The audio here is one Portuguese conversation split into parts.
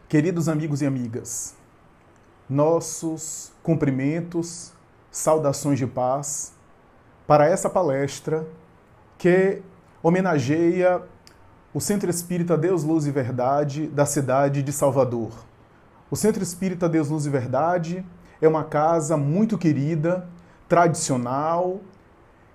Queridos amigos e amigas, nossos cumprimentos, saudações de paz para essa palestra que homenageia o Centro Espírita Deus, Luz e Verdade da cidade de Salvador. O Centro Espírita Deus, Luz e Verdade é uma casa muito querida, tradicional,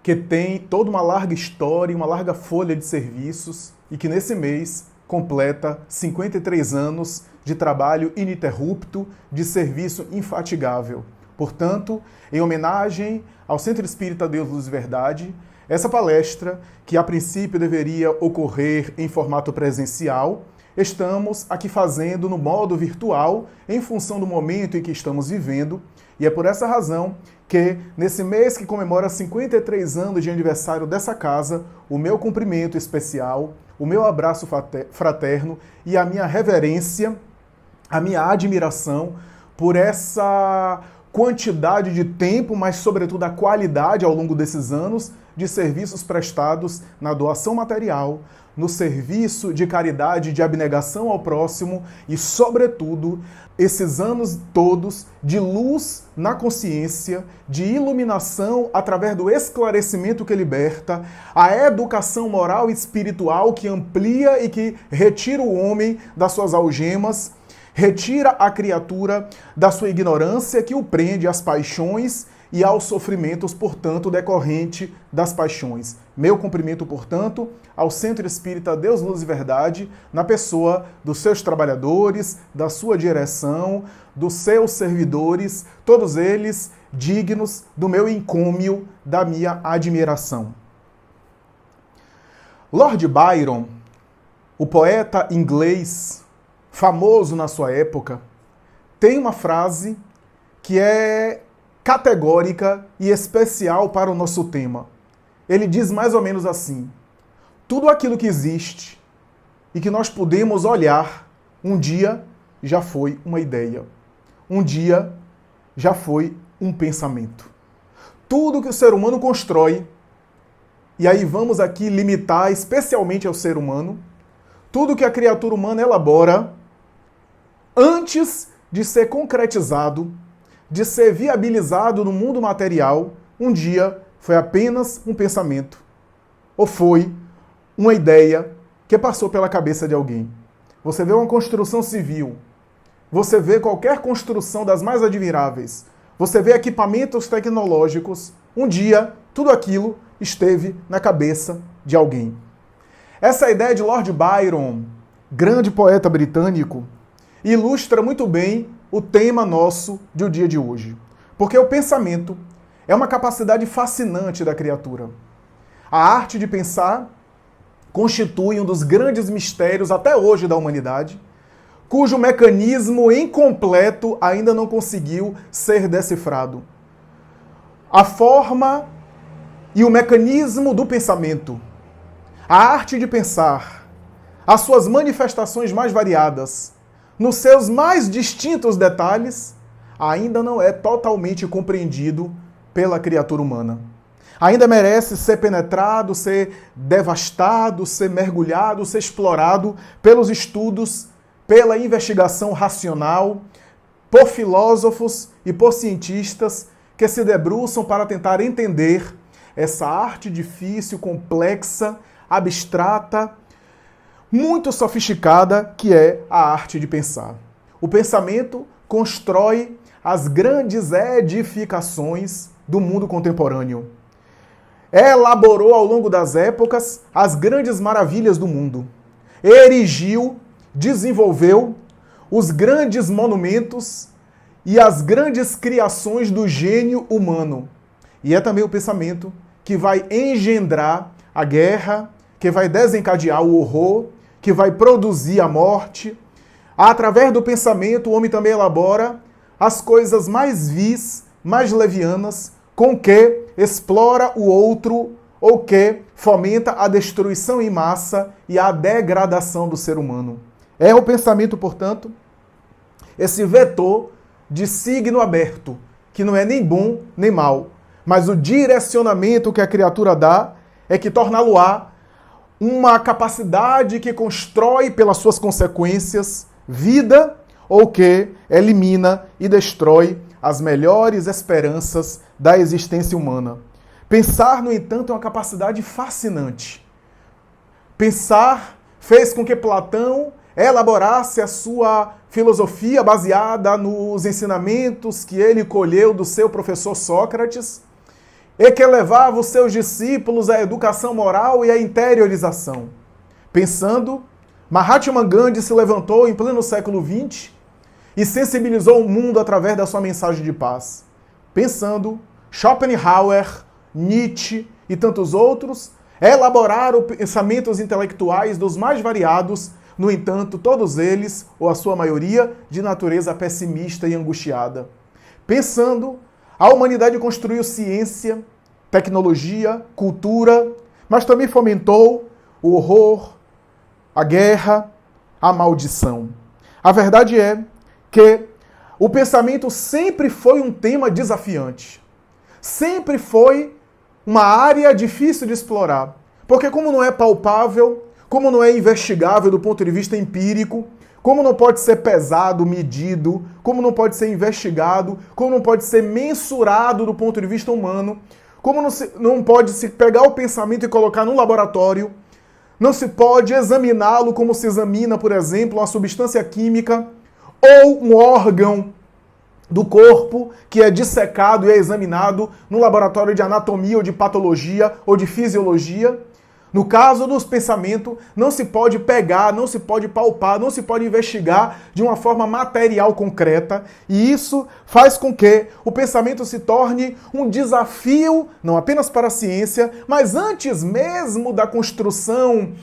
que tem toda uma larga história, uma larga folha de serviços e que nesse mês completa 53 anos de trabalho ininterrupto, de serviço infatigável. Portanto, em homenagem ao Centro Espírita Deus, Luz e Verdade, essa palestra, que a princípio deveria ocorrer em formato presencial, estamos aqui fazendo no modo virtual, em função do momento em que estamos vivendo, e é por essa razão que, nesse mês que comemora 53 anos de aniversário dessa casa, o meu cumprimento especial, o meu abraço fraterno e a minha reverência, a minha admiração por essa quantidade de tempo, mas sobretudo a qualidade ao longo desses anos de serviços prestados na doação material, no serviço de caridade, de abnegação ao próximo e, sobretudo, esses anos todos de luz na consciência, de iluminação através do esclarecimento que liberta, a educação moral e espiritual que amplia e que retira o homem das suas algemas, retira a criatura da sua ignorância que o prende às paixões e aos sofrimentos, portanto, decorrente das paixões. Meu cumprimento, portanto, ao Centro Espírita Deus, Luz e Verdade, na pessoa dos seus trabalhadores, da sua direção, dos seus servidores, todos eles dignos do meu encômio, da minha admiração. Lord Byron, o poeta inglês, famoso na sua época, tem uma frase que é categórica e especial para o nosso tema. Ele diz mais ou menos assim: tudo aquilo que existe e que nós podemos olhar, um dia já foi uma ideia. Um dia já foi um pensamento. Tudo que o ser humano constrói, e aí vamos aqui limitar especialmente ao ser humano, tudo que a criatura humana elabora, antes de ser concretizado, de ser viabilizado no mundo material, um dia foi apenas um pensamento, ou foi uma ideia que passou pela cabeça de alguém. Você vê uma construção civil, você vê qualquer construção das mais admiráveis, você vê equipamentos tecnológicos, um dia tudo aquilo esteve na cabeça de alguém. Essa ideia de Lord Byron, grande poeta britânico, ilustra muito bem o tema nosso do dia de hoje. Porque o pensamento é uma capacidade fascinante da criatura. A arte de pensar constitui um dos grandes mistérios até hoje da humanidade, cujo mecanismo incompleto ainda não conseguiu ser decifrado. A forma e o mecanismo do pensamento, a arte de pensar, as suas manifestações mais variadas, nos seus mais distintos detalhes, ainda não é totalmente compreendido pela criatura humana. Ainda merece ser penetrado, ser devastado, ser mergulhado, ser explorado pelos estudos, pela investigação racional, por filósofos e por cientistas que se debruçam para tentar entender essa arte difícil, complexa, abstrata, muito sofisticada, que é a arte de pensar. O pensamento constrói as grandes edificações do mundo contemporâneo. Elaborou ao longo das épocas as grandes maravilhas do mundo. Erigiu, desenvolveu os grandes monumentos e as grandes criações do gênio humano. E é também o pensamento que vai engendrar a guerra, que vai desencadear o horror, que vai produzir a morte. Através do pensamento, o homem também elabora as coisas mais vis, mais levianas, com que explora o outro ou que fomenta a destruição em massa e a degradação do ser humano. É o pensamento, portanto, esse vetor de signo aberto, que não é nem bom nem mal, mas o direcionamento que a criatura dá é que torna-lo-á uma capacidade que constrói pelas suas consequências vida ou que elimina e destrói as melhores esperanças da existência humana. Pensar, no entanto, é uma capacidade fascinante. Pensar fez com que Platão elaborasse a sua filosofia baseada nos ensinamentos que ele colheu do seu professor Sócrates e que levava os seus discípulos à educação moral e à interiorização. Pensando, Mahatma Gandhi se levantou em pleno século XX e sensibilizou o mundo através da sua mensagem de paz. Pensando, Schopenhauer, Nietzsche e tantos outros elaboraram pensamentos intelectuais dos mais variados, no entanto, todos eles, ou a sua maioria, de natureza pessimista e angustiada. Pensando, a humanidade construiu ciência, tecnologia, cultura, mas também fomentou o horror, a guerra, a maldição. A verdade é que o pensamento sempre foi um tema desafiante. Sempre foi uma área difícil de explorar. Porque como não é palpável, como não é investigável do ponto de vista empírico, como não pode ser pesado, medido, como não pode ser investigado, como não pode ser mensurado do ponto de vista humano, como não pode se pegar o pensamento e colocar no laboratório, não se pode examiná-lo como se examina, por exemplo, uma substância química ou um órgão do corpo que é dissecado e é examinado no laboratório de anatomia ou de patologia ou de fisiologia. No caso dos pensamentos, não se pode pegar, não se pode palpar, não se pode investigar de uma forma material concreta. E isso faz com que o pensamento se torne um desafio, não apenas para a ciência, mas antes mesmo da construção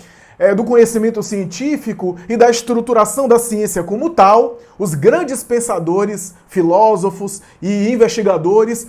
do conhecimento científico e da estruturação da ciência como tal, os grandes pensadores, filósofos e investigadores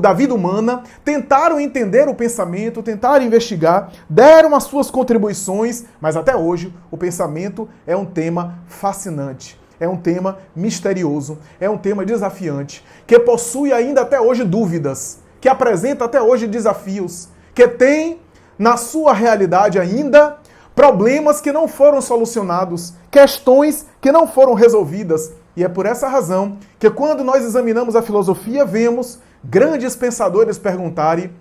da vida humana tentaram entender o pensamento, tentaram investigar, deram as suas contribuições, mas até hoje o pensamento é um tema fascinante, é um tema misterioso, é um tema desafiante, que possui ainda até hoje dúvidas, que apresenta até hoje desafios, que tem na sua realidade ainda problemas que não foram solucionados, questões que não foram resolvidas. E é por essa razão que quando nós examinamos a filosofia, vemos grandes pensadores perguntarem: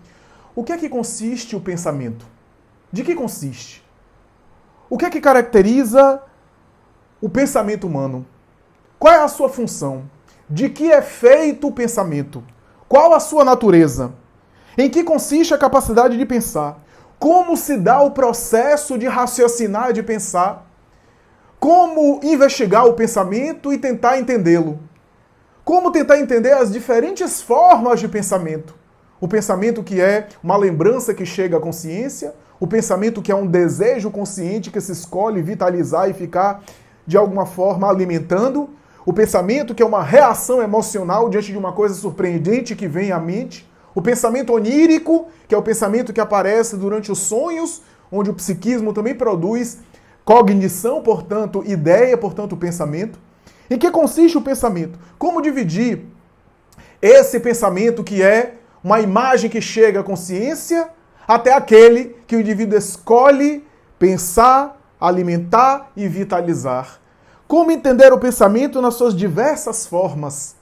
o que é que consiste o pensamento? De que consiste? O que é que caracteriza o pensamento humano? Qual é a sua função? De que é feito o pensamento? Qual a sua natureza? Em que consiste a capacidade de pensar? Como se dá o processo de raciocinar, de pensar? Como investigar o pensamento e tentar entendê-lo? Como tentar entender as diferentes formas de pensamento? O pensamento que é uma lembrança que chega à consciência, o pensamento que é um desejo consciente que se escolhe vitalizar e ficar, de alguma forma, alimentando, o pensamento que é uma reação emocional diante de uma coisa surpreendente que vem à mente, o pensamento onírico, que é o pensamento que aparece durante os sonhos, onde o psiquismo também produz cognição, portanto, ideia, portanto, pensamento. Em que consiste o pensamento? Como dividir esse pensamento que é uma imagem que chega à consciência até aquele que o indivíduo escolhe pensar, alimentar e vitalizar? Como entender o pensamento nas suas diversas formas?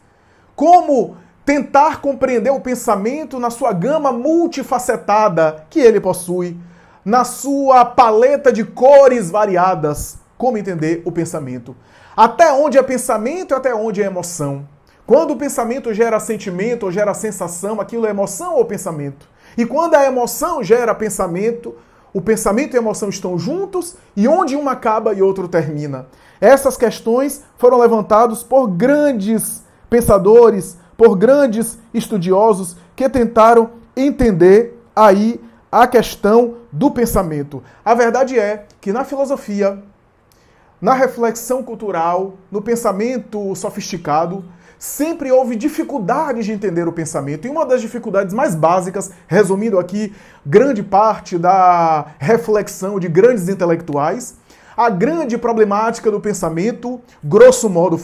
Como tentar compreender o pensamento na sua gama multifacetada que ele possui, na sua paleta de cores variadas. Como entender o pensamento? Até onde é pensamento e até onde é emoção? Quando o pensamento gera sentimento ou gera sensação, aquilo é emoção ou pensamento? E quando a emoção gera pensamento, o pensamento e a emoção estão juntos e onde um acaba e outro termina? Essas questões foram levantadas por grandes pensadores, por grandes estudiosos que tentaram entender aí a questão do pensamento. A verdade é que na filosofia, na reflexão cultural, no pensamento sofisticado, sempre houve dificuldade de entender o pensamento. E uma das dificuldades mais básicas, resumindo aqui grande parte da reflexão de grandes intelectuais, a grande problemática do pensamento, a grosso modo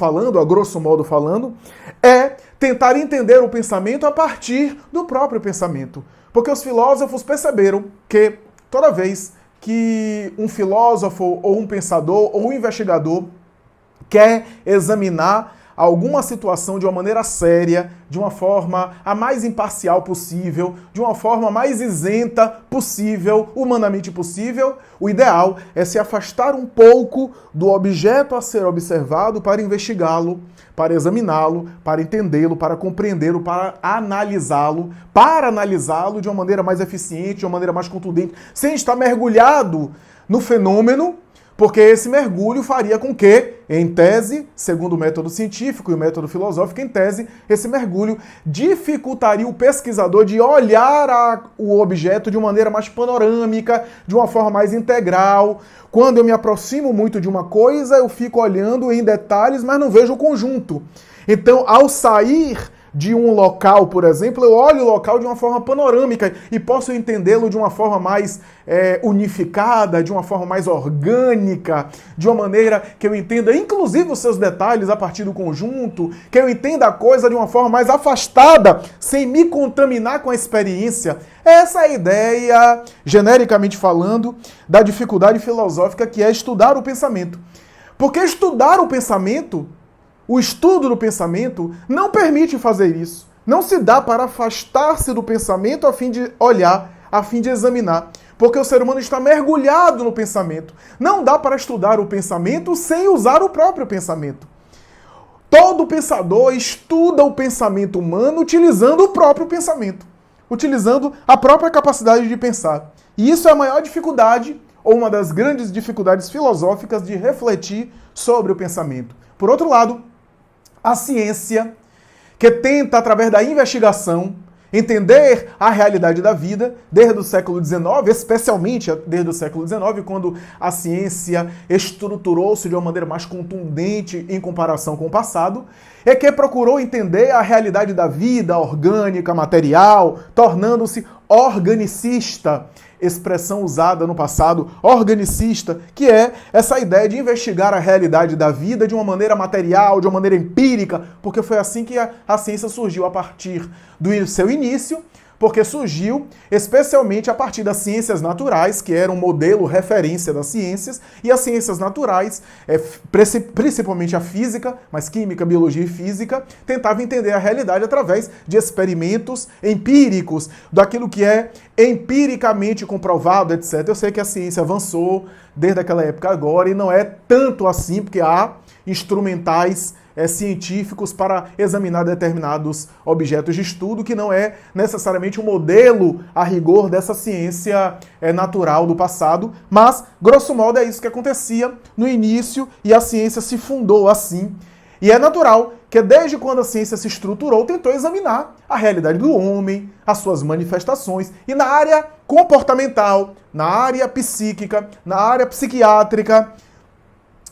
falando, é tentar entender o pensamento a partir do próprio pensamento. Porque os filósofos perceberam que toda vez que um filósofo ou um pensador ou um investigador quer examinar alguma situação de uma maneira séria, de uma forma a mais imparcial possível, de uma forma mais isenta possível, humanamente possível, o ideal é se afastar um pouco do objeto a ser observado para investigá-lo, para examiná-lo, para entendê-lo, para compreendê-lo, para analisá-lo de uma maneira mais eficiente, de uma maneira mais contundente, sem estar mergulhado no fenômeno, porque esse mergulho faria com que, em tese, segundo o método científico e o método filosófico, em tese, esse mergulho dificultaria o pesquisador de olhar o objeto de uma maneira mais panorâmica, de uma forma mais integral. Quando eu me aproximo muito de uma coisa, eu fico olhando em detalhes, mas não vejo o conjunto. Então, ao sair de um local, por exemplo, eu olho o local de uma forma panorâmica e posso entendê-lo de uma forma mais unificada, de uma forma mais orgânica, de uma maneira que eu entenda, inclusive, os seus detalhes a partir do conjunto, que eu entenda a coisa de uma forma mais afastada, sem me contaminar com a experiência. Essa é a ideia, genericamente falando, da dificuldade filosófica, que é estudar o pensamento. Porque estudar o pensamento, o estudo do pensamento, não permite fazer isso. Não se dá para afastar-se do pensamento a fim de olhar, a fim de examinar. Porque o ser humano está mergulhado no pensamento. Não dá para estudar o pensamento sem usar o próprio pensamento. Todo pensador estuda o pensamento humano utilizando o próprio pensamento. Utilizando a própria capacidade de pensar. E isso é a maior dificuldade, ou uma das grandes dificuldades filosóficas de refletir sobre o pensamento. Por outro lado, a ciência, que tenta, através da investigação, entender a realidade da vida, desde o século XIX, especialmente desde o século XIX, quando a ciência estruturou-se de uma maneira mais contundente em comparação com o passado, é que procurou entender a realidade da vida orgânica, material, tornando-se organicista, expressão usada no passado, organicista, que é essa ideia de investigar a realidade da vida de uma maneira material, de uma maneira empírica, porque foi assim que a ciência surgiu a partir do seu início, porque surgiu especialmente a partir das ciências naturais, que era um modelo referência das ciências, e as ciências naturais, principalmente a física, mas química, biologia e física, tentavam entender a realidade através de experimentos empíricos, daquilo que é empiricamente comprovado, etc. Eu sei que a ciência avançou desde aquela época agora, e não é tanto assim, porque há instrumentais científicos para examinar determinados objetos de estudo, que não é necessariamente um modelo a rigor dessa ciência natural do passado, mas, grosso modo, é isso que acontecia no início e a ciência se fundou assim. E é natural que desde quando a ciência se estruturou, tentou examinar a realidade do homem, as suas manifestações, e na área comportamental, na área psíquica, na área psiquiátrica,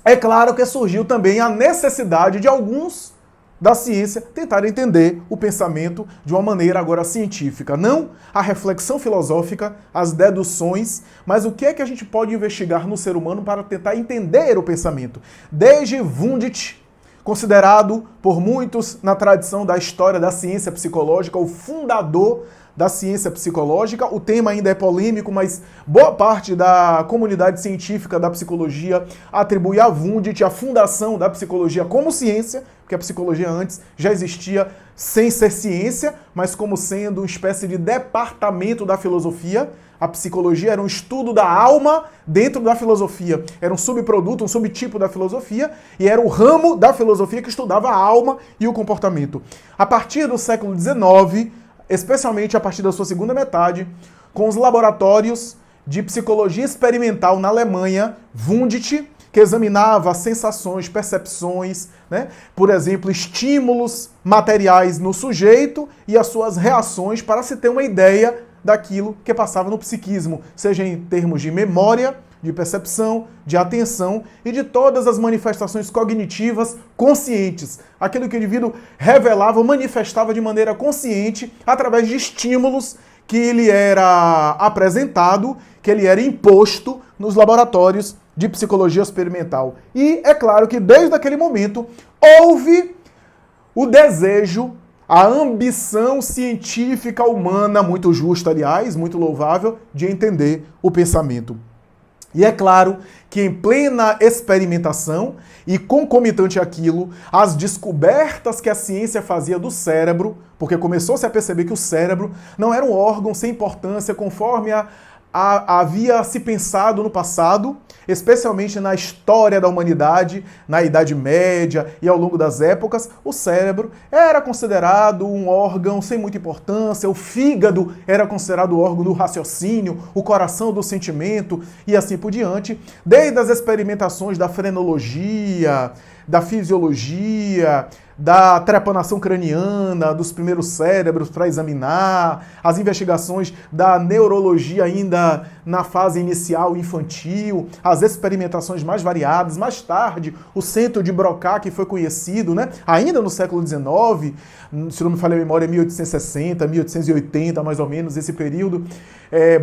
é claro que surgiu também a necessidade de alguns da ciência tentarem entender o pensamento de uma maneira agora científica. Não a reflexão filosófica, as deduções, mas o que é que a gente pode investigar no ser humano para tentar entender o pensamento. Desde Wundt, considerado por muitos na tradição da história da ciência psicológica, o fundador da ciência psicológica. O tema ainda é polêmico, mas boa parte da comunidade científica da psicologia atribui a Wundt a fundação da psicologia como ciência, porque a psicologia antes já existia sem ser ciência, mas como sendo uma espécie de departamento da filosofia. A psicologia era um estudo da alma dentro da filosofia. Era um subproduto, um subtipo da filosofia, e era o ramo da filosofia que estudava a alma e o comportamento. A partir do século XIX, especialmente a partir da sua segunda metade, com os laboratórios de psicologia experimental na Alemanha, Wundt, que examinava sensações, percepções, por exemplo, estímulos materiais no sujeito e as suas reações para se ter uma ideia daquilo que passava no psiquismo, seja em termos de memória, de percepção, de atenção e de todas as manifestações cognitivas conscientes. Aquilo que o indivíduo revelava, manifestava de maneira consciente através de estímulos que ele era apresentado, que ele era imposto nos laboratórios de psicologia experimental. E é claro que desde aquele momento houve o desejo, a ambição científica humana, muito justa, aliás, muito louvável, de entender o pensamento. E é claro que em plena experimentação e concomitante àquilo, as descobertas que a ciência fazia do cérebro, porque começou-se a perceber que o cérebro não era um órgão sem importância conforme havia se pensado no passado, especialmente na história da humanidade, na Idade Média e ao longo das épocas, o cérebro era considerado um órgão sem muita importância, o fígado era considerado o órgão do raciocínio, o coração do sentimento e assim por diante, desde as experimentações da frenologia, da fisiologia, da trepanação craniana, dos primeiros cérebros para examinar, as investigações da neurologia ainda na fase inicial infantil, as experimentações mais variadas. Mais tarde, o centro de Broca, que foi conhecido, né, ainda no século XIX, se não me falha a memória, 1860, 1880, mais ou menos, esse período,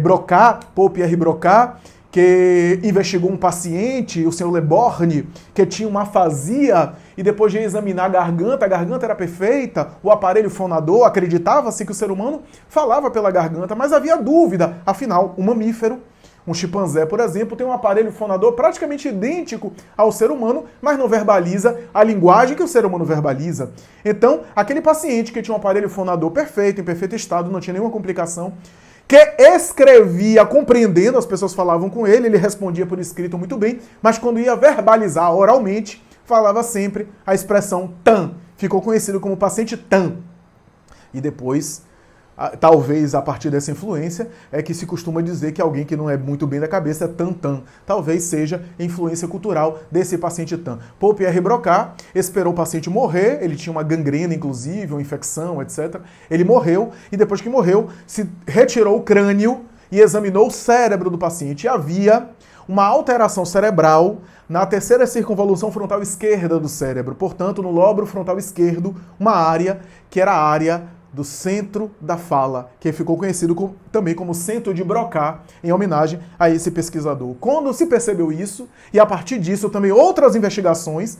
Broca, Paul Pierre Broca, que investigou um paciente, o senhor Le Borgne, que tinha uma afasia e depois de examinar a garganta era perfeita, o aparelho fonador, acreditava-se que o ser humano falava pela garganta, mas havia dúvida, afinal, um mamífero, um chimpanzé, por exemplo, tem um aparelho fonador praticamente idêntico ao ser humano, mas não verbaliza a linguagem que o ser humano verbaliza. Então, aquele paciente que tinha um aparelho fonador perfeito, em perfeito estado, não tinha nenhuma complicação, que escrevia compreendendo, as pessoas falavam com ele respondia por escrito muito bem, mas quando ia verbalizar oralmente, falava sempre a expressão TAM. Ficou conhecido como paciente TAM. E depois, talvez a partir dessa influência, é que se costuma dizer que alguém que não é muito bem da cabeça é TAM-TAM. Talvez seja influência cultural desse paciente TAM. Paul Pierre Broca esperou o paciente morrer, ele tinha uma gangrena, inclusive, uma infecção, etc. Ele morreu, e depois que morreu, se retirou o crânio e examinou o cérebro do paciente. E havia uma alteração cerebral na terceira circunvolução frontal esquerda do cérebro. Portanto, no lóbulo frontal esquerdo, uma área que era a área do centro da fala, que ficou conhecido também como centro de Broca, em homenagem a esse pesquisador. Quando se percebeu isso, e a partir disso também outras investigações,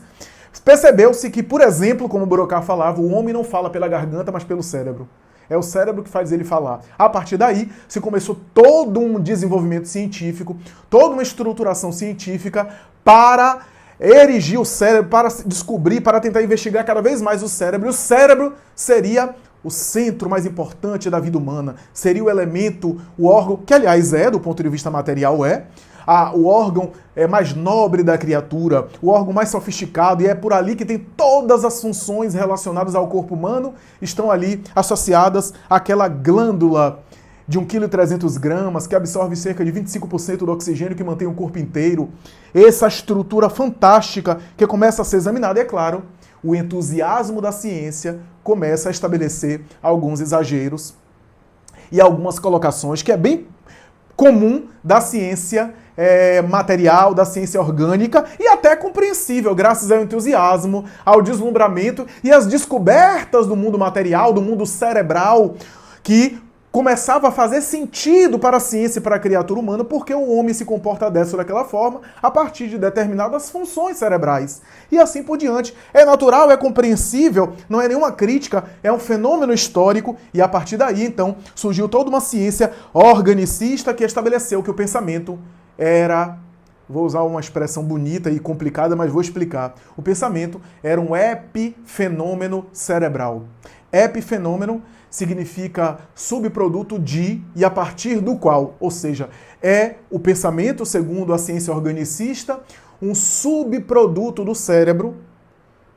percebeu-se que, por exemplo, como Broca falava, o homem não fala pela garganta, mas pelo cérebro. É o cérebro que faz ele falar. A partir daí, se começou todo um desenvolvimento científico, toda uma estruturação científica para erigir o cérebro, para descobrir, para tentar investigar cada vez mais o cérebro. E o cérebro seria o centro mais importante da vida humana, seria o elemento, o órgão, que aliás do ponto de vista material o órgão mais nobre da criatura, o órgão mais sofisticado, e é por ali que tem todas as funções relacionadas ao corpo humano, estão ali associadas àquela glândula de 1,3 kg, que absorve cerca de 25% do oxigênio que mantém o corpo inteiro. Essa estrutura fantástica que começa a ser examinada, e é claro, o entusiasmo da ciência começa a estabelecer alguns exageros e algumas colocações que é bem comum da ciência material, da ciência orgânica, e até compreensível, graças ao entusiasmo, ao deslumbramento e às descobertas do mundo material, do mundo cerebral, que começava a fazer sentido para a ciência e para a criatura humana, porque o homem se comporta dessa ou daquela forma a partir de determinadas funções cerebrais. E assim por diante. É natural, é compreensível, não é nenhuma crítica, é um fenômeno histórico, e a partir daí, então, surgiu toda uma ciência organicista que estabeleceu que o pensamento era... Vou usar uma expressão bonita e complicada, mas vou explicar. O pensamento era um epifenômeno cerebral. Epifenômeno significa subproduto de e a partir do qual, ou seja, é o pensamento, segundo a ciência organicista, um subproduto do cérebro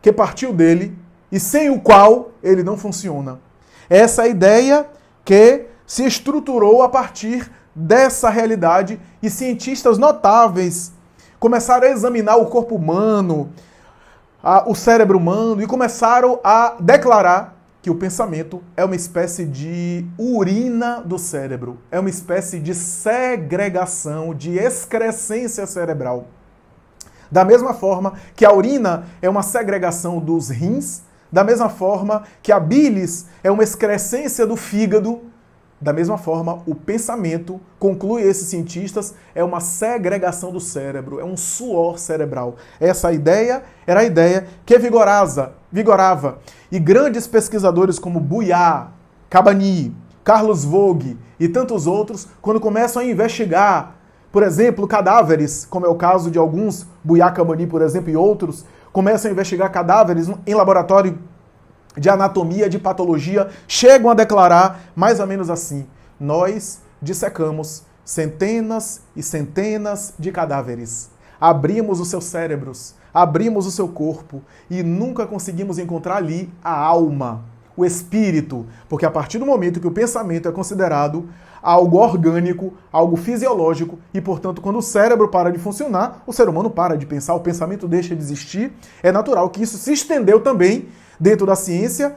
que partiu dele e sem o qual ele não funciona. Essa é a ideia que se estruturou a partir dessa realidade, e cientistas notáveis começaram a examinar o corpo humano, o cérebro humano, e começaram a declarar que o pensamento é uma espécie de urina do cérebro, é uma espécie de segregação, de excrescência cerebral. Da mesma forma que a urina é uma segregação dos rins, da mesma forma que a bilis é uma excrescência do fígado, da mesma forma, o pensamento, conclui esses cientistas, é uma segregação do cérebro, é um suor cerebral. Essa ideia era a ideia que vigorava. E grandes pesquisadores como Bouillard, Cabanilles, Carlos Vogue e tantos outros, quando começam a investigar por exemplo, cadáveres, como é o caso de alguns, Buiacamani, por exemplo, e outros, começam a investigar cadáveres em laboratório de anatomia, de patologia, chegam a declarar mais ou menos assim: nós dissecamos centenas e centenas de cadáveres, abrimos os seus cérebros, abrimos o seu corpo e nunca conseguimos encontrar ali a alma, o espírito, porque a partir do momento que o pensamento é considerado algo orgânico, algo fisiológico, e portanto quando o cérebro para de funcionar, o ser humano para de pensar, o pensamento deixa de existir, é natural que isso se estendeu também dentro da ciência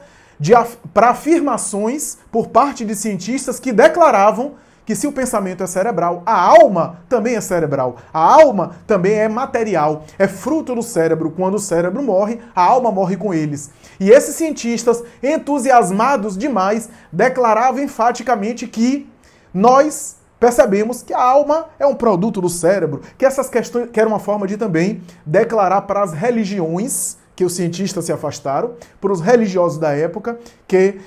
para afirmações por parte de cientistas que declaravam que se o pensamento é cerebral, a alma também é cerebral. A alma também é material, é fruto do cérebro. Quando o cérebro morre, a alma morre com eles. E esses cientistas, entusiasmados demais, declaravam enfaticamente que nós percebemos que a alma é um produto do cérebro, que essas questões, que era uma forma de também declarar para as religiões, que os cientistas se afastaram, para os religiosos da época, que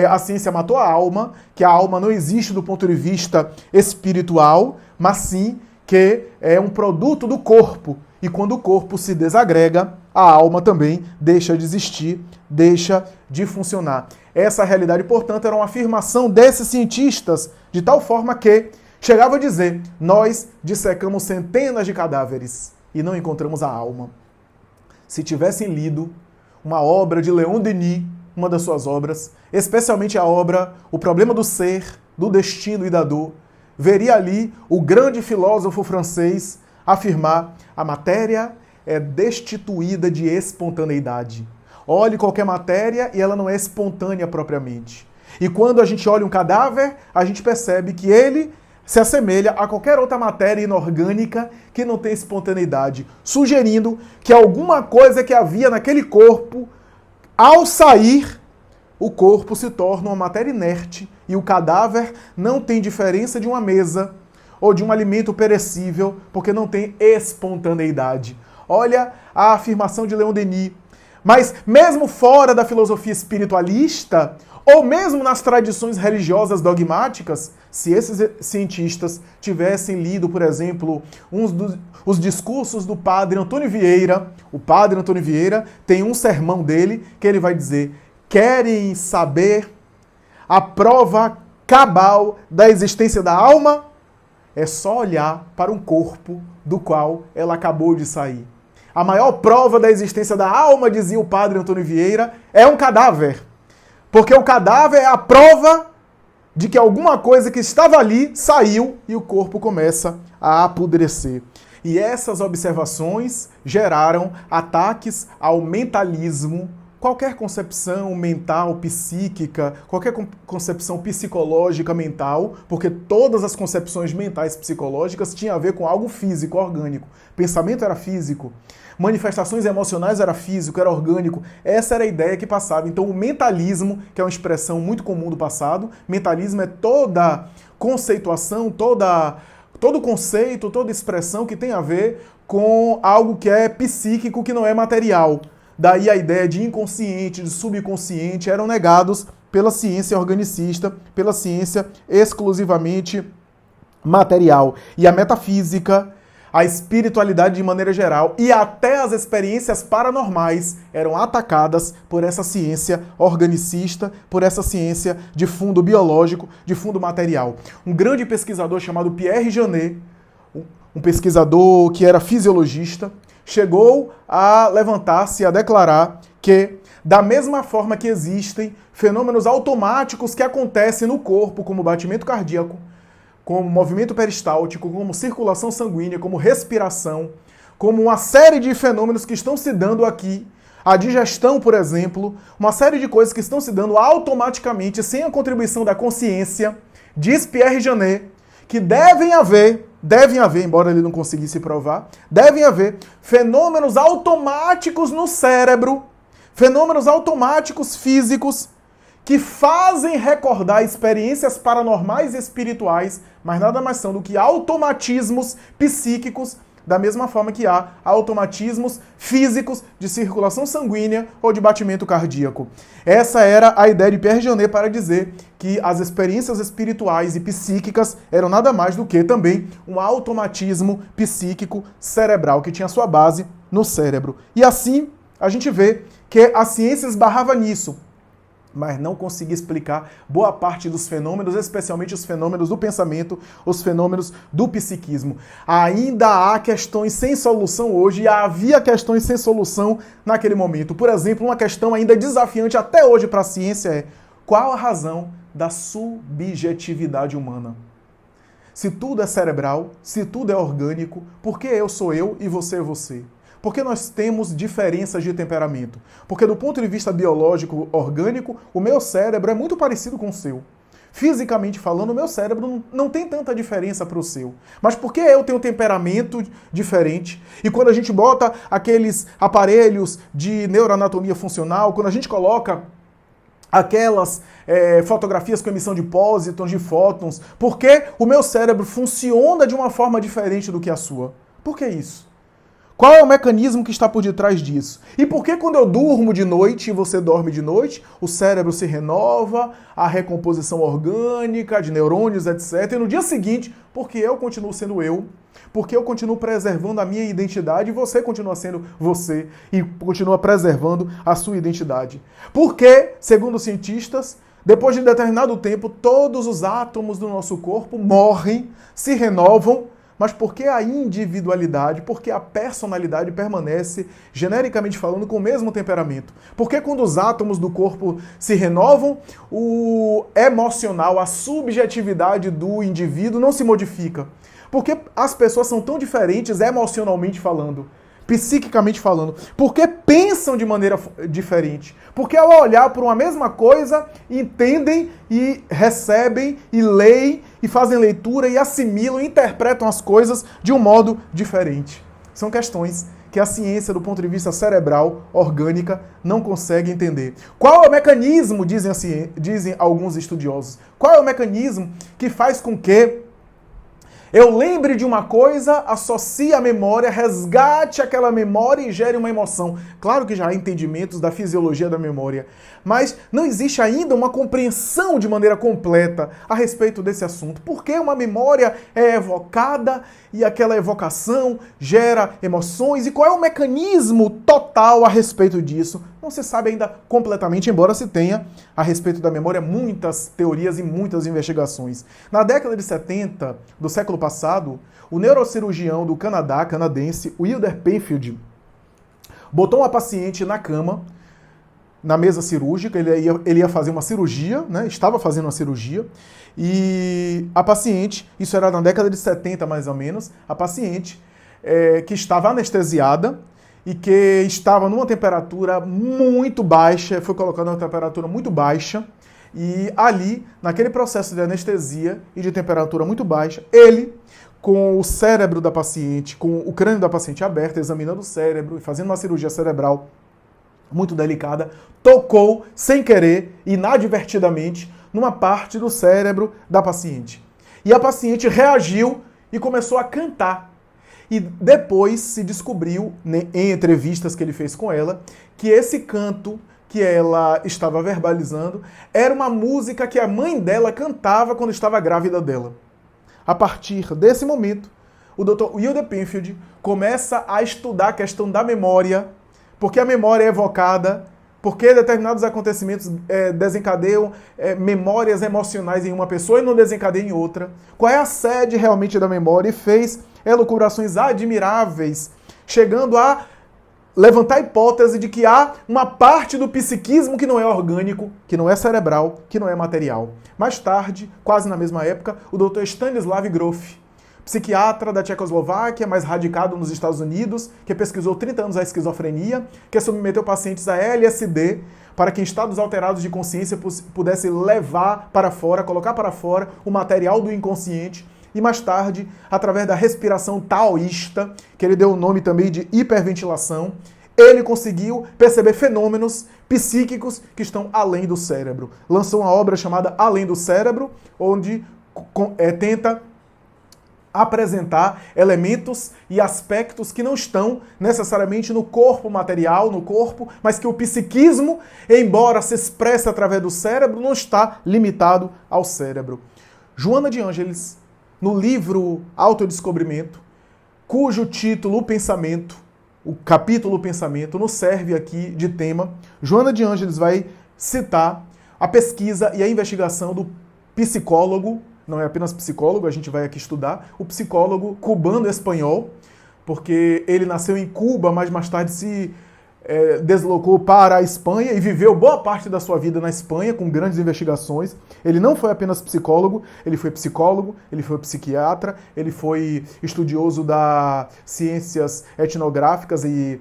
a ciência matou a alma, que a alma não existe do ponto de vista espiritual, mas sim que é um produto do corpo. E quando o corpo se desagrega, a alma também deixa de existir, deixa de funcionar. Essa realidade, portanto, era uma afirmação desses cientistas, de tal forma que chegava a dizer: nós dissecamos centenas de cadáveres e não encontramos a alma. Se tivessem lido uma obra de Leon Denis, uma das suas obras, especialmente a obra O Problema do Ser, do Destino e da Dor, veria ali o grande filósofo francês afirmar: a matéria é destituída de espontaneidade. Olhe qualquer matéria e ela não é espontânea propriamente. E quando a gente olha um cadáver, a gente percebe que ele se assemelha a qualquer outra matéria inorgânica que não tem espontaneidade, sugerindo que alguma coisa que havia naquele corpo, ao sair, o corpo se torna uma matéria inerte e o cadáver não tem diferença de uma mesa ou de um alimento perecível, porque não tem espontaneidade. Olha a afirmação de Leon Denis. Mas mesmo fora da filosofia espiritualista, ou mesmo nas tradições religiosas dogmáticas, se esses cientistas tivessem lido, por exemplo, os discursos do padre Antônio Vieira, o padre Antônio Vieira tem um sermão dele que ele vai dizer: querem saber a prova cabal da existência da alma? É só olhar para um corpo do qual ela acabou de sair. A maior prova da existência da alma, dizia o padre Antônio Vieira, é um cadáver. Porque o cadáver é a prova de que alguma coisa que estava ali saiu e o corpo começa a apodrecer. E essas observações geraram ataques ao mentalismo. Qualquer concepção mental, psíquica, qualquer concepção psicológica mental, porque todas as concepções mentais psicológicas tinham a ver com algo físico, orgânico. Pensamento era físico, manifestações emocionais era físico, era orgânico. Essa era a ideia que passava. Então o mentalismo, que é uma expressão muito comum do passado, mentalismo é toda conceituação, todo conceito, toda expressão que tem a ver com algo que é psíquico, que não é material. Daí a ideia de inconsciente, de subconsciente, eram negados pela ciência organicista, pela ciência exclusivamente material. E a metafísica, a espiritualidade de maneira geral e até as experiências paranormais eram atacadas por essa ciência organicista, por essa ciência de fundo biológico, de fundo material. Um grande pesquisador chamado Pierre Janet, um pesquisador que era fisiologista, chegou a levantar-se, a declarar que, da mesma forma que existem fenômenos automáticos que acontecem no corpo, como batimento cardíaco, como movimento peristáltico, como circulação sanguínea, como respiração, como uma série de fenômenos que estão se dando aqui, a digestão, por exemplo, uma série de coisas que estão se dando automaticamente, sem a contribuição da consciência, diz Pierre Janet, que devem haver, embora ele não conseguisse provar, devem haver fenômenos automáticos no cérebro, fenômenos automáticos físicos, que fazem recordar experiências paranormais e espirituais, mas nada mais são do que automatismos psíquicos da mesma forma que há automatismos físicos de circulação sanguínea ou de batimento cardíaco. Essa era a ideia de Pierre Janet para dizer que as experiências espirituais e psíquicas eram nada mais do que também um automatismo psíquico cerebral que tinha sua base no cérebro. E assim a gente vê que a ciência esbarrava nisso, mas não conseguia explicar boa parte dos fenômenos, especialmente os fenômenos do pensamento, os fenômenos do psiquismo. Ainda há questões sem solução hoje, e havia questões sem solução naquele momento. Por exemplo, uma questão ainda desafiante até hoje para a ciência é: qual a razão da subjetividade humana? Se tudo é cerebral, se tudo é orgânico, por que eu sou eu e você é você? Porque nós temos diferenças de temperamento. Porque do ponto de vista biológico, orgânico, o meu cérebro é muito parecido com o seu. Fisicamente falando, o meu cérebro não tem tanta diferença para o seu. Mas porque eu tenho um temperamento diferente, e quando a gente bota aqueles aparelhos de neuroanatomia funcional, quando a gente coloca aquelas fotografias com emissão de pósitons, de fótons, porque o meu cérebro funciona de uma forma diferente do que a sua? Por que isso? Qual é o mecanismo que está por detrás disso? E por que quando eu durmo de noite e você dorme de noite, o cérebro se renova, a recomposição orgânica de neurônios, etc. E no dia seguinte, porque eu continuo sendo eu, porque eu continuo preservando a minha identidade e você continua sendo você e continua preservando a sua identidade. Porque, segundo os cientistas, depois de um determinado tempo, todos os átomos do nosso corpo morrem, se renovam, mas porque a individualidade, porque a personalidade permanece, genericamente falando, com o mesmo temperamento. Porque quando os átomos do corpo se renovam, o emocional, a subjetividade do indivíduo não se modifica. Porque as pessoas são tão diferentes emocionalmente falando, psiquicamente falando, porque pensam de maneira diferente. Porque ao olhar por uma mesma coisa, entendem e recebem e leem e fazem leitura e assimilam e interpretam as coisas de um modo diferente. São questões que a ciência, do ponto de vista cerebral, orgânica, não consegue entender. Qual é o mecanismo, dizem alguns estudiosos, qual é o mecanismo que faz com que eu lembre de uma coisa, associe a memória, resgate aquela memória e gere uma emoção? Claro que já há entendimentos da fisiologia da memória, mas não existe ainda uma compreensão de maneira completa a respeito desse assunto. Por que uma memória é evocada e aquela evocação gera emoções? E qual é o mecanismo total a respeito disso? Não se sabe ainda completamente, embora se tenha a respeito da memória muitas teorias e muitas investigações. Na década de 70 do século passado, o neurocirurgião do Canadá, canadense, Wilder Penfield, botou uma paciente na cama, na mesa cirúrgica, ele ia fazer uma cirurgia, né? Estava fazendo uma cirurgia, e a paciente, isso era na década de 70 mais ou menos, a paciente que estava anestesiada e que estava numa temperatura muito baixa, foi colocada numa temperatura muito baixa, e ali, naquele processo de anestesia e de temperatura muito baixa, ele, com o cérebro da paciente, com o crânio da paciente aberto, examinando o cérebro e fazendo uma cirurgia cerebral muito delicada, tocou, sem querer, inadvertidamente, numa parte do cérebro da paciente. E a paciente reagiu e começou a cantar. E depois se descobriu, né, em entrevistas que ele fez com ela, que esse canto que ela estava verbalizando era uma música que a mãe dela cantava quando estava grávida dela. A partir desse momento, o Dr. Wilder Penfield começa a estudar a questão da memória, porque a memória é evocada, porque determinados acontecimentos desencadeiam memórias emocionais em uma pessoa e não desencadeiam em outra. Qual é a sede realmente da memória? E fez elucubrações admiráveis, chegando a levantar a hipótese de que há uma parte do psiquismo que não é orgânico, que não é cerebral, que não é material. Mais tarde, quase na mesma época, o Dr. Stanislav Grof, psiquiatra da Tchecoslováquia, mas radicado nos Estados Unidos, que pesquisou 30 anos a esquizofrenia, que submeteu pacientes a LSD para que em estados alterados de consciência pudesse levar para fora, colocar para fora o material do inconsciente. E mais tarde, através da respiração taoísta, que ele deu o nome também de hiperventilação, ele conseguiu perceber fenômenos psíquicos que estão além do cérebro. Lançou uma obra chamada Além do Cérebro, onde tenta apresentar elementos e aspectos que não estão necessariamente no corpo material, no corpo, mas que o psiquismo, embora se expresse através do cérebro, não está limitado ao cérebro. Joana de Ângeles, no livro Autodescobrimento, cujo título O Pensamento, o capítulo Pensamento, nos serve aqui de tema, Joana de Ângeles vai citar a pesquisa e a investigação do psicólogo, não é apenas psicólogo, a gente vai aqui estudar, o psicólogo cubano-espanhol, porque ele nasceu em Cuba, mas mais tarde se deslocou para a Espanha e viveu boa parte da sua vida na Espanha, com grandes investigações. Ele não foi apenas psicólogo, ele foi psiquiatra, ele foi estudioso das ciências etnográficas e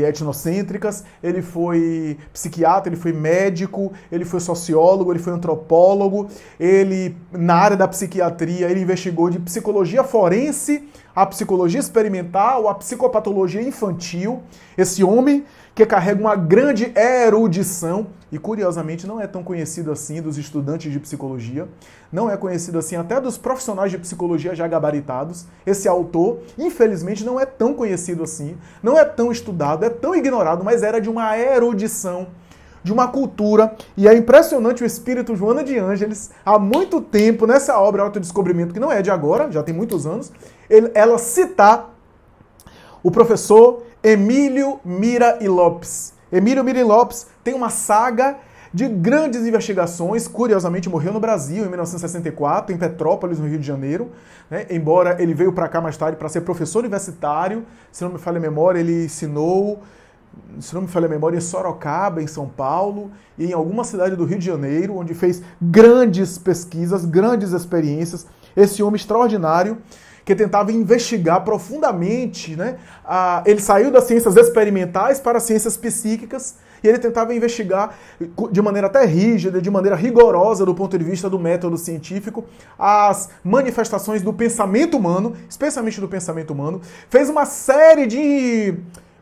etnocêntricas, ele foi psiquiatra, ele foi médico, ele foi sociólogo, ele foi antropólogo, ele, na área da psiquiatria, ele investigou de psicologia forense, a psicologia experimental, a psicopatologia infantil. Esse homem que carrega uma grande erudição e, curiosamente, não é tão conhecido assim dos estudantes de psicologia, não é conhecido assim até dos profissionais de psicologia já gabaritados. Esse autor, infelizmente, não é tão conhecido assim, não é tão estudado, é tão ignorado, mas era de uma erudição, de uma cultura, e é impressionante o espírito Joana de Ângeles, há muito tempo, nessa obra Autodescobrimento, que não é de agora, já tem muitos anos, ela citar o professor Emílio Mira e Lopes. Emílio Mira e Lopes tem uma saga de grandes investigações, curiosamente morreu no Brasil em 1964, em Petrópolis, no Rio de Janeiro, né? Embora ele veio para cá mais tarde para ser professor universitário, se não me falha a memória, ele ensinou, se não me falha a memória, em Sorocaba, em São Paulo, e em alguma cidade do Rio de Janeiro, onde fez grandes pesquisas, grandes experiências. Esse homem extraordinário, que tentava investigar profundamente, né? Ele saiu das ciências experimentais para as ciências psíquicas, e ele tentava investigar de maneira até rígida, de maneira rigorosa do ponto de vista do método científico, as manifestações do pensamento humano, especialmente do pensamento humano.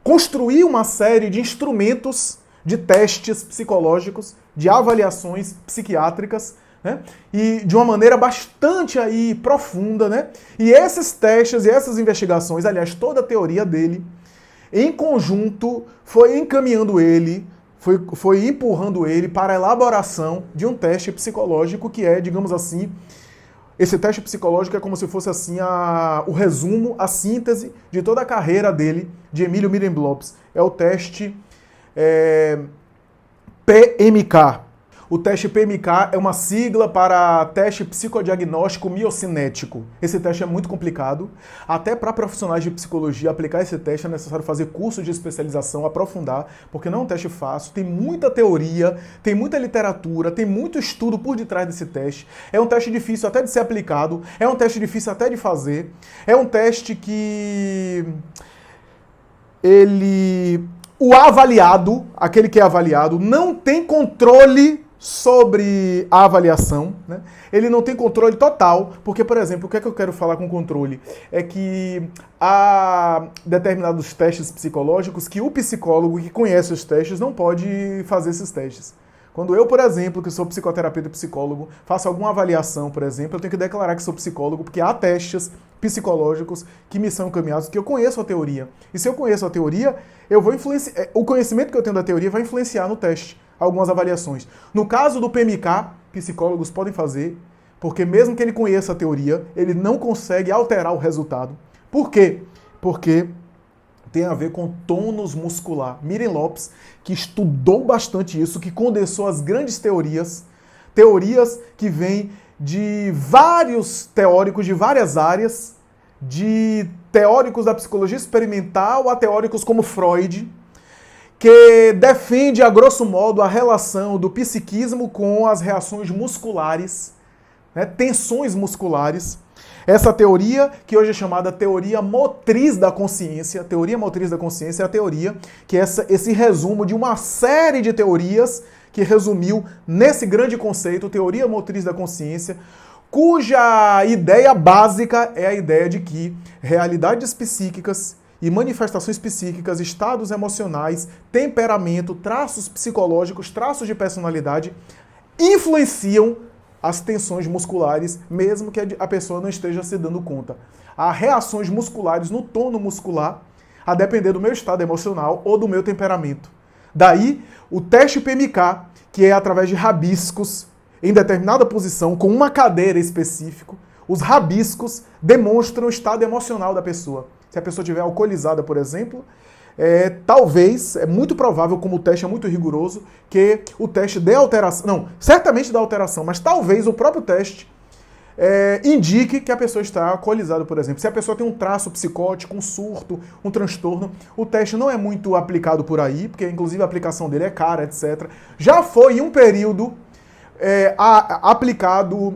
Construiu uma série de instrumentos, de testes psicológicos, de avaliações psiquiátricas, né? E de uma maneira bastante aí profunda, né? E esses testes e essas investigações, aliás, toda a teoria dele, em conjunto, foi encaminhando ele, foi empurrando ele para a elaboração de um teste psicológico que é, digamos assim, esse teste psicológico é como se fosse assim o resumo, a síntese de toda a carreira dele, de Emílio Mira e Lopes. É o teste PMK. O teste PMK é uma sigla para teste psicodiagnóstico miocinético. Esse teste é muito complicado. Até para profissionais de psicologia aplicar esse teste é necessário fazer curso de especialização, aprofundar, porque não é um teste fácil. Tem muita teoria, tem muita literatura, tem muito estudo por detrás desse teste. É um teste difícil até de ser aplicado, é um teste difícil até de fazer. É um teste que o avaliado, aquele que é avaliado, não tem controle sobre a avaliação, né? Ele não tem controle total, porque, por exemplo, o que é que eu quero falar com controle? É que há determinados testes psicológicos que o psicólogo que conhece os testes não pode fazer esses testes. Quando eu, por exemplo, que sou psicoterapeuta e psicólogo, faço alguma avaliação, por exemplo, eu tenho que declarar que sou psicólogo, porque há testes psicológicos que me são encaminhados, que eu conheço a teoria. E se eu conheço a teoria, eu vou influenciar, o conhecimento que eu tenho da teoria vai influenciar no teste, algumas avaliações. No caso do PMK, psicólogos podem fazer, porque mesmo que ele conheça a teoria, ele não consegue alterar o resultado. Por quê? Porque tem a ver com tônus muscular. Mira e Lopes, que estudou bastante isso, que condensou as grandes teorias que vêm de vários teóricos de várias áreas, de teóricos da psicologia experimental a teóricos como Freud, que defende, a grosso modo, a relação do psiquismo com as reações musculares, né, tensões musculares. Essa teoria, que hoje é chamada teoria motriz da consciência, teoria motriz da consciência é a teoria que é esse resumo de uma série de teorias que resumiu nesse grande conceito, teoria motriz da consciência, cuja ideia básica é a ideia de que realidades psíquicas e manifestações psíquicas, estados emocionais, temperamento, traços psicológicos, traços de personalidade, influenciam as tensões musculares, mesmo que a pessoa não esteja se dando conta. Há reações musculares no tono muscular, a depender do meu estado emocional ou do meu temperamento. Daí, o teste PMK, que é através de rabiscos, em determinada posição, com uma cadeira específica, os rabiscos demonstram o estado emocional da pessoa. Se a pessoa estiver alcoolizada, por exemplo, talvez, é muito provável, como o teste é muito rigoroso, que o teste dê alteração. Não, certamente dá alteração, mas talvez o próprio teste indique que a pessoa está alcoolizada, por exemplo. Se a pessoa tem um traço psicótico, um surto, um transtorno, o teste não é muito aplicado por aí, porque inclusive a aplicação dele é cara, etc. Já foi em um período aplicado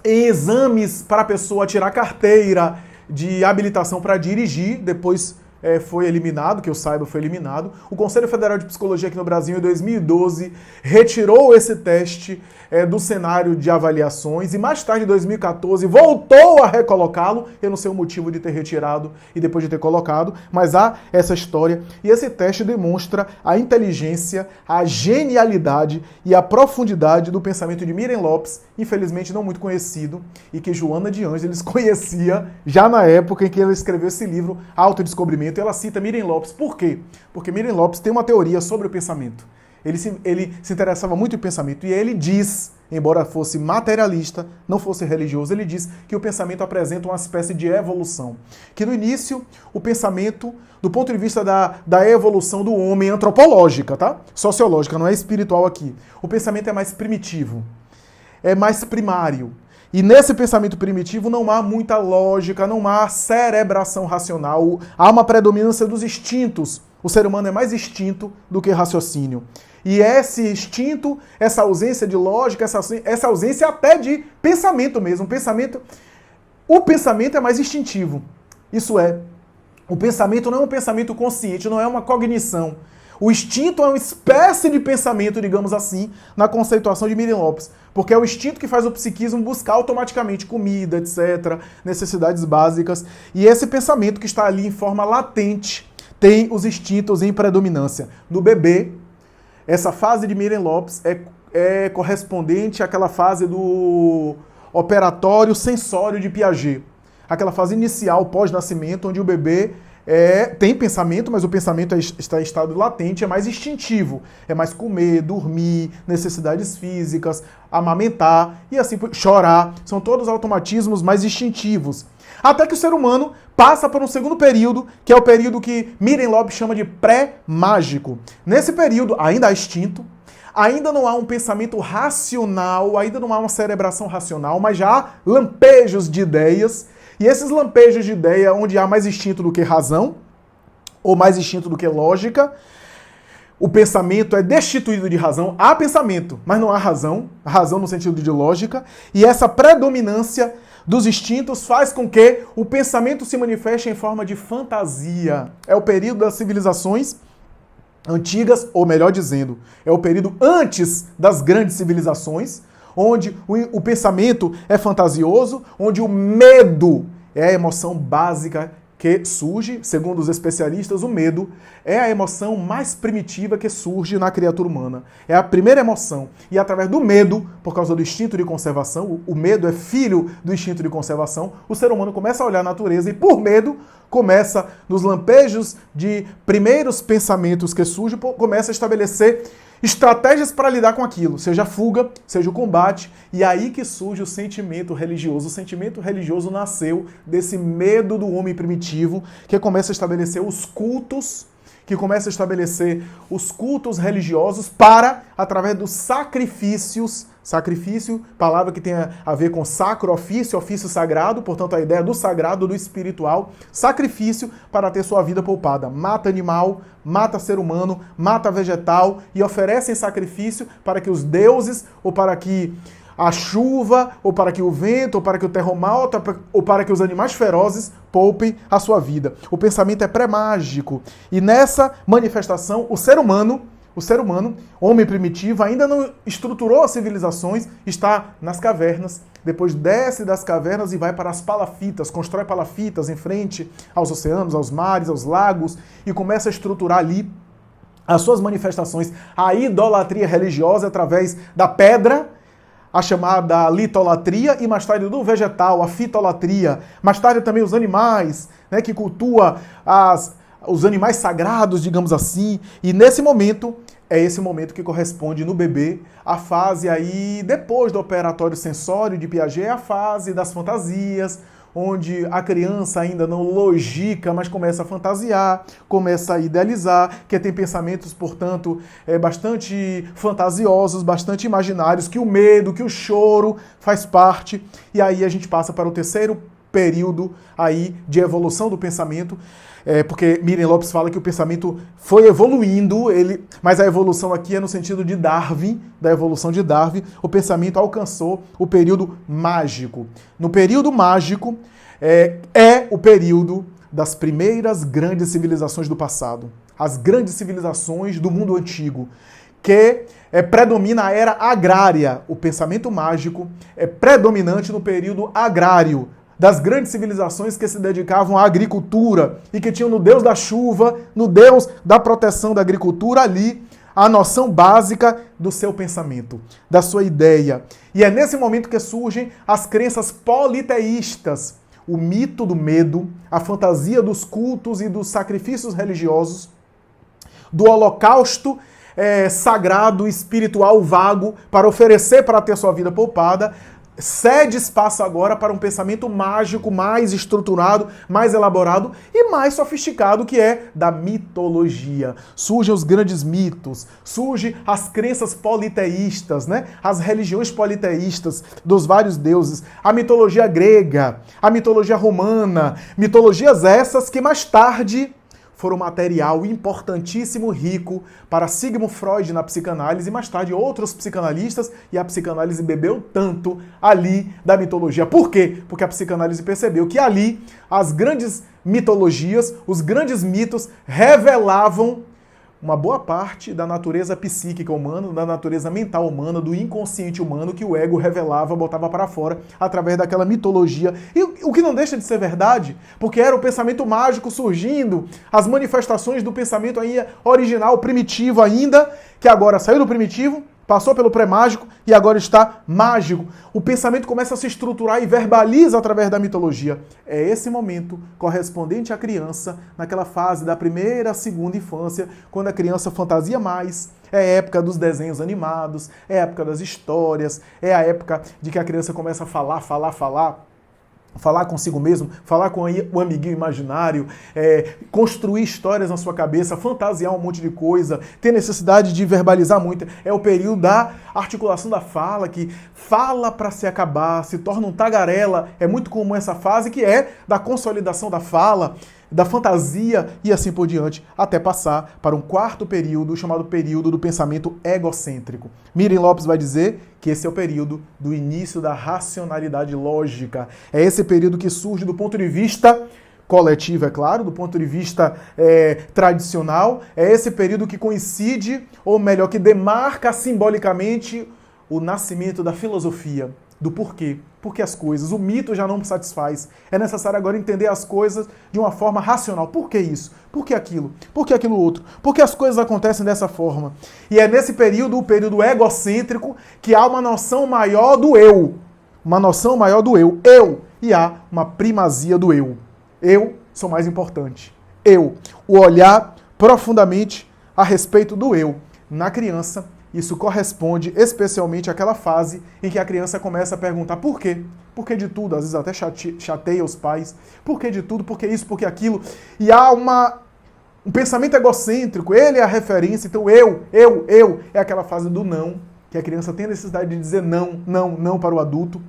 em exames para a pessoa tirar carteira de habilitação para dirigir, depois foi eliminado, que eu saiba, foi eliminado. O Conselho Federal de Psicologia aqui no Brasil, em 2012, retirou esse teste do cenário de avaliações e mais tarde, em 2014, voltou a recolocá-lo. Eu não sei o motivo de ter retirado e depois de ter colocado, mas há essa história. E esse teste demonstra a inteligência, a genialidade e a profundidade do pensamento de Miriam Lopes, infelizmente não muito conhecido, e que Joana de Ângeles conhecia já na época em que ela escreveu esse livro, Autodescobrimento. E ela cita Miriam Lopes. Por quê? Porque Miriam Lopes tem uma teoria sobre o pensamento. Ele se interessava muito em pensamento. E ele diz, embora fosse materialista, não fosse religioso, ele diz que o pensamento apresenta uma espécie de evolução. Que no início, o pensamento, do ponto de vista da evolução do homem antropológica, tá? Sociológica, não é espiritual aqui. O pensamento é mais primitivo, é mais primário. E nesse pensamento primitivo não há muita lógica, não há cerebração racional, há uma predominância dos instintos. O ser humano é mais instinto do que raciocínio. E esse instinto, essa ausência de lógica, essa ausência até de pensamento mesmo. O pensamento é mais instintivo. Isso é, o pensamento não é um pensamento consciente, não é uma cognição. O instinto é uma espécie de pensamento, digamos assim, na conceituação de Miriam Lopes. Porque é o instinto que faz o psiquismo buscar automaticamente comida, etc., necessidades básicas. E esse pensamento que está ali em forma latente tem os instintos em predominância. No bebê, essa fase de Miriam Lopes é correspondente àquela fase do operatório sensório de Piaget. Aquela fase inicial, pós-nascimento, onde o bebê tem pensamento, mas o pensamento está em estado latente, é mais instintivo. É mais comer, dormir, necessidades físicas, amamentar e assim chorar. São todos automatismos mais instintivos. Até que o ser humano passa por um segundo período, que é o período que Miriam Lopes chama de pré-mágico. Nesse período, ainda há instinto, ainda não há um pensamento racional, ainda não há uma cerebração racional, mas já há lampejos de ideias. E esses lampejos de ideia, onde há mais instinto do que razão, ou mais instinto do que lógica, o pensamento é destituído de razão. Há pensamento, mas não há razão no sentido de lógica, e essa predominância dos instintos faz com que o pensamento se manifeste em forma de fantasia. É o período das civilizações antigas, ou melhor dizendo, é o período antes das grandes civilizações, onde o pensamento é fantasioso, onde o medo é a emoção básica que surge. Segundo os especialistas, o medo é a emoção mais primitiva que surge na criatura humana. É a primeira emoção. E através do medo, por causa do instinto de conservação, o medo é filho do instinto de conservação, o ser humano começa a olhar a natureza e, por medo, começa, nos lampejos de primeiros pensamentos que surgem, começa a estabelecer estratégias para lidar com aquilo, seja a fuga, seja o combate, e aí que surge o sentimento religioso. O sentimento religioso nasceu desse medo do homem primitivo, que começa a estabelecer os cultos, religiosos para, através dos sacrifícios, sacrifício, palavra que tem a ver com sacro, ofício sagrado, portanto a ideia do sagrado, do espiritual, sacrifício para ter sua vida poupada. Mata animal, mata ser humano, mata vegetal e oferecem sacrifício para que os deuses, ou para que a chuva, ou para que o vento, ou para que o terremoto, ou para que os animais ferozes poupem a sua vida. O pensamento é pré-mágico. E nessa manifestação, o ser humano, homem primitivo, ainda não estruturou as civilizações, está nas cavernas, depois desce das cavernas e vai para as palafitas, constrói palafitas em frente aos oceanos, aos mares, aos lagos, e começa a estruturar ali as suas manifestações, a idolatria religiosa através da pedra, a chamada litolatria, e mais tarde do vegetal, a fitolatria. Mais tarde também os animais, né, que cultua os animais sagrados, digamos assim. E nesse momento, é esse momento que corresponde no bebê a fase aí, depois do operatório sensório de Piaget, é a fase das fantasias, onde a criança ainda não logica, mas começa a fantasiar, começa a idealizar, que tem pensamentos, portanto, bastante fantasiosos, bastante imaginários, que o medo, que o choro faz parte. E aí a gente passa para o terceiro período aí de evolução do pensamento, porque Miriam Lopes fala que o pensamento foi evoluindo, mas a evolução aqui é no sentido de Darwin, da evolução de Darwin, o pensamento alcançou o período mágico. No período mágico é o período das primeiras grandes civilizações do passado, as grandes civilizações do mundo antigo, que predomina a era agrária. O pensamento mágico é predominante no período agrário, das grandes civilizações que se dedicavam à agricultura e que tinham no Deus da chuva, no Deus da proteção da agricultura ali, a noção básica do seu pensamento, da sua ideia. E é nesse momento que surgem as crenças politeístas, o mito do medo, a fantasia dos cultos e dos sacrifícios religiosos, do holocausto sagrado, espiritual, vago, para oferecer para ter sua vida poupada, cede espaço agora para um pensamento mágico, mais estruturado, mais elaborado e mais sofisticado, que é da mitologia. Surgem os grandes mitos, surgem as crenças politeístas, né? As religiões politeístas dos vários deuses, a mitologia grega, a mitologia romana, mitologias essas que mais tarde foram material importantíssimo, rico para Sigmund Freud na psicanálise e mais tarde outros psicanalistas, e a psicanálise bebeu tanto ali da mitologia. Por quê? Porque a psicanálise percebeu que ali as grandes mitologias, os grandes mitos revelavam uma boa parte da natureza psíquica humana, da natureza mental humana, do inconsciente humano que o ego revelava, botava para fora através daquela mitologia. E o que não deixa de ser verdade, porque era o pensamento mágico surgindo, as manifestações do pensamento aí original, primitivo ainda, que agora saiu do primitivo, passou pelo pré-mágico e agora está mágico. O pensamento começa a se estruturar e verbaliza através da mitologia. É esse momento correspondente à criança, naquela fase da primeira, segunda infância, quando a criança fantasia mais. É a época dos desenhos animados, é a época das histórias, é a época de que a criança começa a falar consigo mesmo, falar com o amiguinho imaginário, construir histórias na sua cabeça, fantasiar um monte de coisa, ter necessidade de verbalizar muito. É o período da articulação da fala, que fala para se acabar, se torna um tagarela. É muito comum essa fase, que é da consolidação da fala, da fantasia e assim por diante, até passar para um quarto período, chamado período do pensamento egocêntrico. Miriam Lopes vai dizer que esse é o período do início da racionalidade lógica. É esse período que surge do ponto de vista coletivo, é claro, do ponto de vista tradicional. É esse período que coincide, ou melhor, que demarca simbolicamente o nascimento da filosofia, do porquê. Porque as coisas, o mito já não satisfaz. É necessário agora entender as coisas de uma forma racional. Por que isso? Por que aquilo? Por que aquilo outro? Por que as coisas acontecem dessa forma? E é nesse período, o período egocêntrico, que há uma noção maior do eu. Uma noção maior do eu. E há uma primazia do eu. Eu sou mais importante. Eu. O olhar profundamente a respeito do eu. Na criança, isso corresponde especialmente àquela fase em que a criança começa a perguntar por quê? Por que de tudo? Às vezes até chateia os pais. Por que de tudo? Por que isso? Por que aquilo? E há um pensamento egocêntrico. Ele é a referência. Então eu. É aquela fase do não, que a criança tem a necessidade de dizer não para o adulto,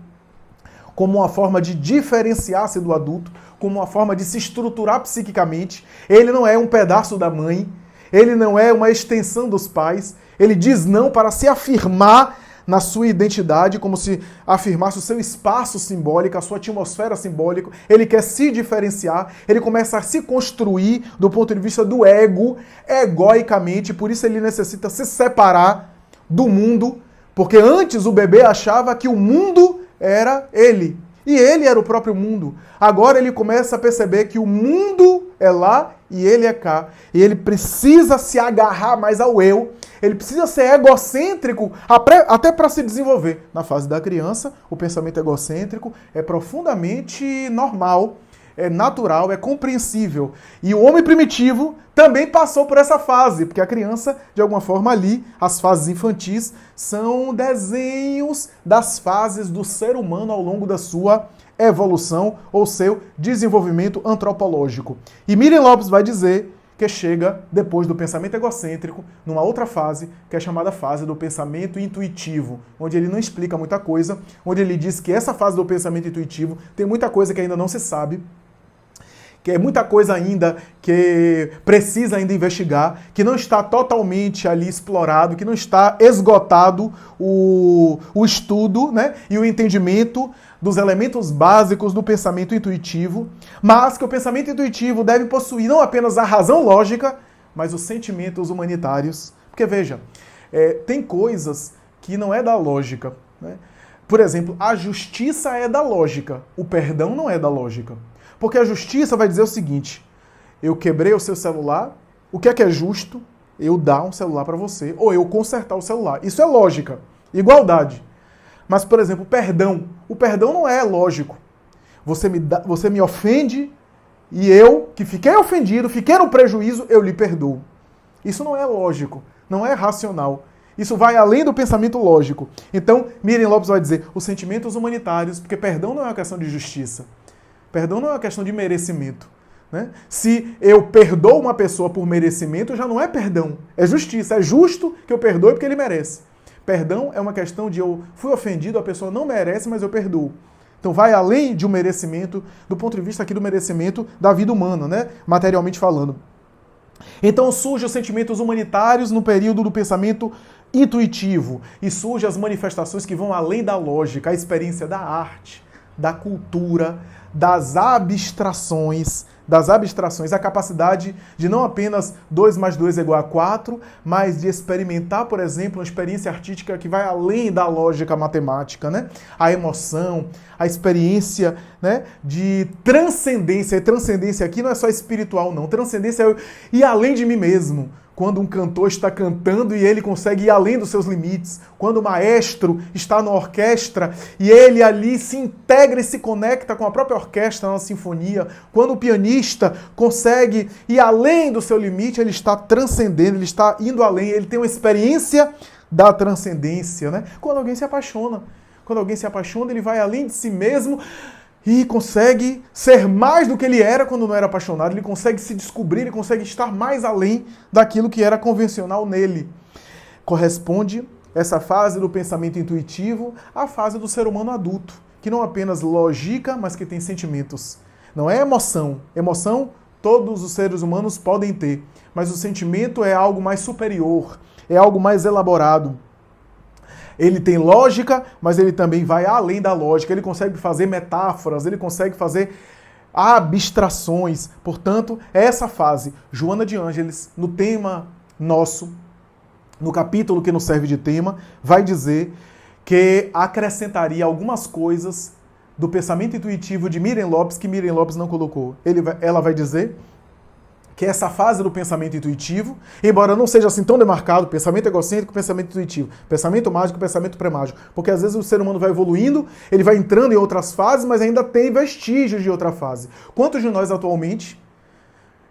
como uma forma de diferenciar-se do adulto, como uma forma de se estruturar psiquicamente. Ele não é um pedaço da mãe, ele não é uma extensão dos pais, ele diz não para se afirmar na sua identidade, como se afirmasse o seu espaço simbólico, a sua atmosfera simbólica. Ele quer se diferenciar, ele começa a se construir do ponto de vista do ego, egoicamente, por isso ele necessita se separar do mundo, porque antes o bebê achava que o mundo era ele, e ele era o próprio mundo. Agora ele começa a perceber que o mundo é lá e ele é cá, e ele precisa se agarrar mais ao eu, ele precisa ser egocêntrico até para se desenvolver. Na fase da criança, o pensamento egocêntrico é profundamente normal, é natural, é compreensível. E o homem primitivo também passou por essa fase, porque a criança, de alguma forma ali, as fases infantis, são desenhos das fases do ser humano ao longo da sua evolução ou seu desenvolvimento antropológico. E Miriam Lopes vai dizer que chega depois do pensamento egocêntrico, numa outra fase, que é chamada fase do pensamento intuitivo, onde ele não explica muita coisa, onde ele diz que essa fase do pensamento intuitivo tem muita coisa que ainda não se sabe, que é muita coisa ainda que precisa ainda investigar, que não está totalmente ali explorado, que não está esgotado o estudo, né, e o entendimento dos elementos básicos do pensamento intuitivo, mas que o pensamento intuitivo deve possuir não apenas a razão lógica, mas os sentimentos humanitários. Porque, veja, tem coisas que não é da lógica, né? Por exemplo, a justiça é da lógica, o perdão não é da lógica. Porque a justiça vai dizer o seguinte: eu quebrei o seu celular, o que é justo? Eu dar um celular para você, ou eu consertar o celular. Isso é lógica, igualdade. Mas, por exemplo, o perdão não é lógico. Você me ofende e eu, que fiquei ofendido, fiquei no prejuízo, eu lhe perdoo. Isso não é lógico, não é racional. Isso vai além do pensamento lógico. Então, Miriam Lopes vai dizer os sentimentos humanitários, porque perdão não é uma questão de justiça. Perdão não é uma questão de merecimento, né? Se eu perdoo uma pessoa por merecimento, já não é perdão, é justiça. É justo que eu perdoe porque ele merece. Perdão é uma questão de eu fui ofendido, a pessoa não merece, mas eu perdoo. Então vai além de um merecimento, do ponto de vista aqui do merecimento da vida humana, né? Materialmente falando. Então surgem os sentimentos humanitários no período do pensamento intuitivo e surgem as manifestações que vão além da lógica, a experiência da arte, da cultura, das abstrações, a capacidade de não apenas 2 mais 2 é igual a 4, mas de experimentar, por exemplo, uma experiência artística que vai além da lógica matemática, né? A emoção, a experiência, né, de transcendência. E transcendência aqui não é só espiritual, não. Transcendência é ir além de mim mesmo. Quando um cantor está cantando e ele consegue ir além dos seus limites. Quando o maestro está na orquestra e ele ali se integra e se conecta com a própria orquestra na sinfonia. Quando o pianista consegue ir além do seu limite, ele está transcendendo, ele está indo além, ele tem uma experiência da transcendência, né? Quando alguém se apaixona. Quando alguém se apaixona, ele vai além de si mesmo e consegue ser mais do que ele era quando não era apaixonado. Ele consegue se descobrir, ele consegue estar mais além daquilo que era convencional nele. Corresponde essa fase do pensamento intuitivo à fase do ser humano adulto, que não apenas logica, mas que tem sentimentos. Não é emoção. Emoção todos os seres humanos podem ter, mas o sentimento é algo mais superior, é algo mais elaborado. Ele tem lógica, mas ele também vai além da lógica. Ele consegue fazer metáforas, ele consegue fazer abstrações. Portanto, é essa fase. Joana de Ângeles, no tema nosso, no capítulo que nos serve de tema, vai dizer que acrescentaria algumas coisas do pensamento intuitivo de Miriam Lopes que Miriam Lopes não colocou. Ela vai dizer que essa fase do pensamento intuitivo, embora não seja assim tão demarcado, pensamento egocêntrico, pensamento intuitivo, pensamento mágico, pensamento pré-mágico, porque às vezes o ser humano vai evoluindo, ele vai entrando em outras fases, mas ainda tem vestígios de outra fase. Quantos de nós atualmente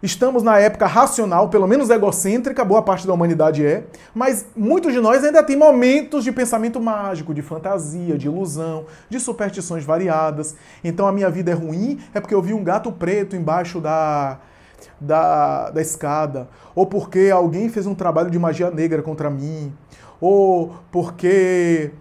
estamos na época racional, pelo menos egocêntrica, boa parte da humanidade é, mas muitos de nós ainda tem momentos de pensamento mágico, de fantasia, de ilusão, de superstições variadas. Então a minha vida é ruim é porque eu vi um gato preto embaixo da escada, ou porque alguém fez um trabalho de magia negra contra mim, ou porque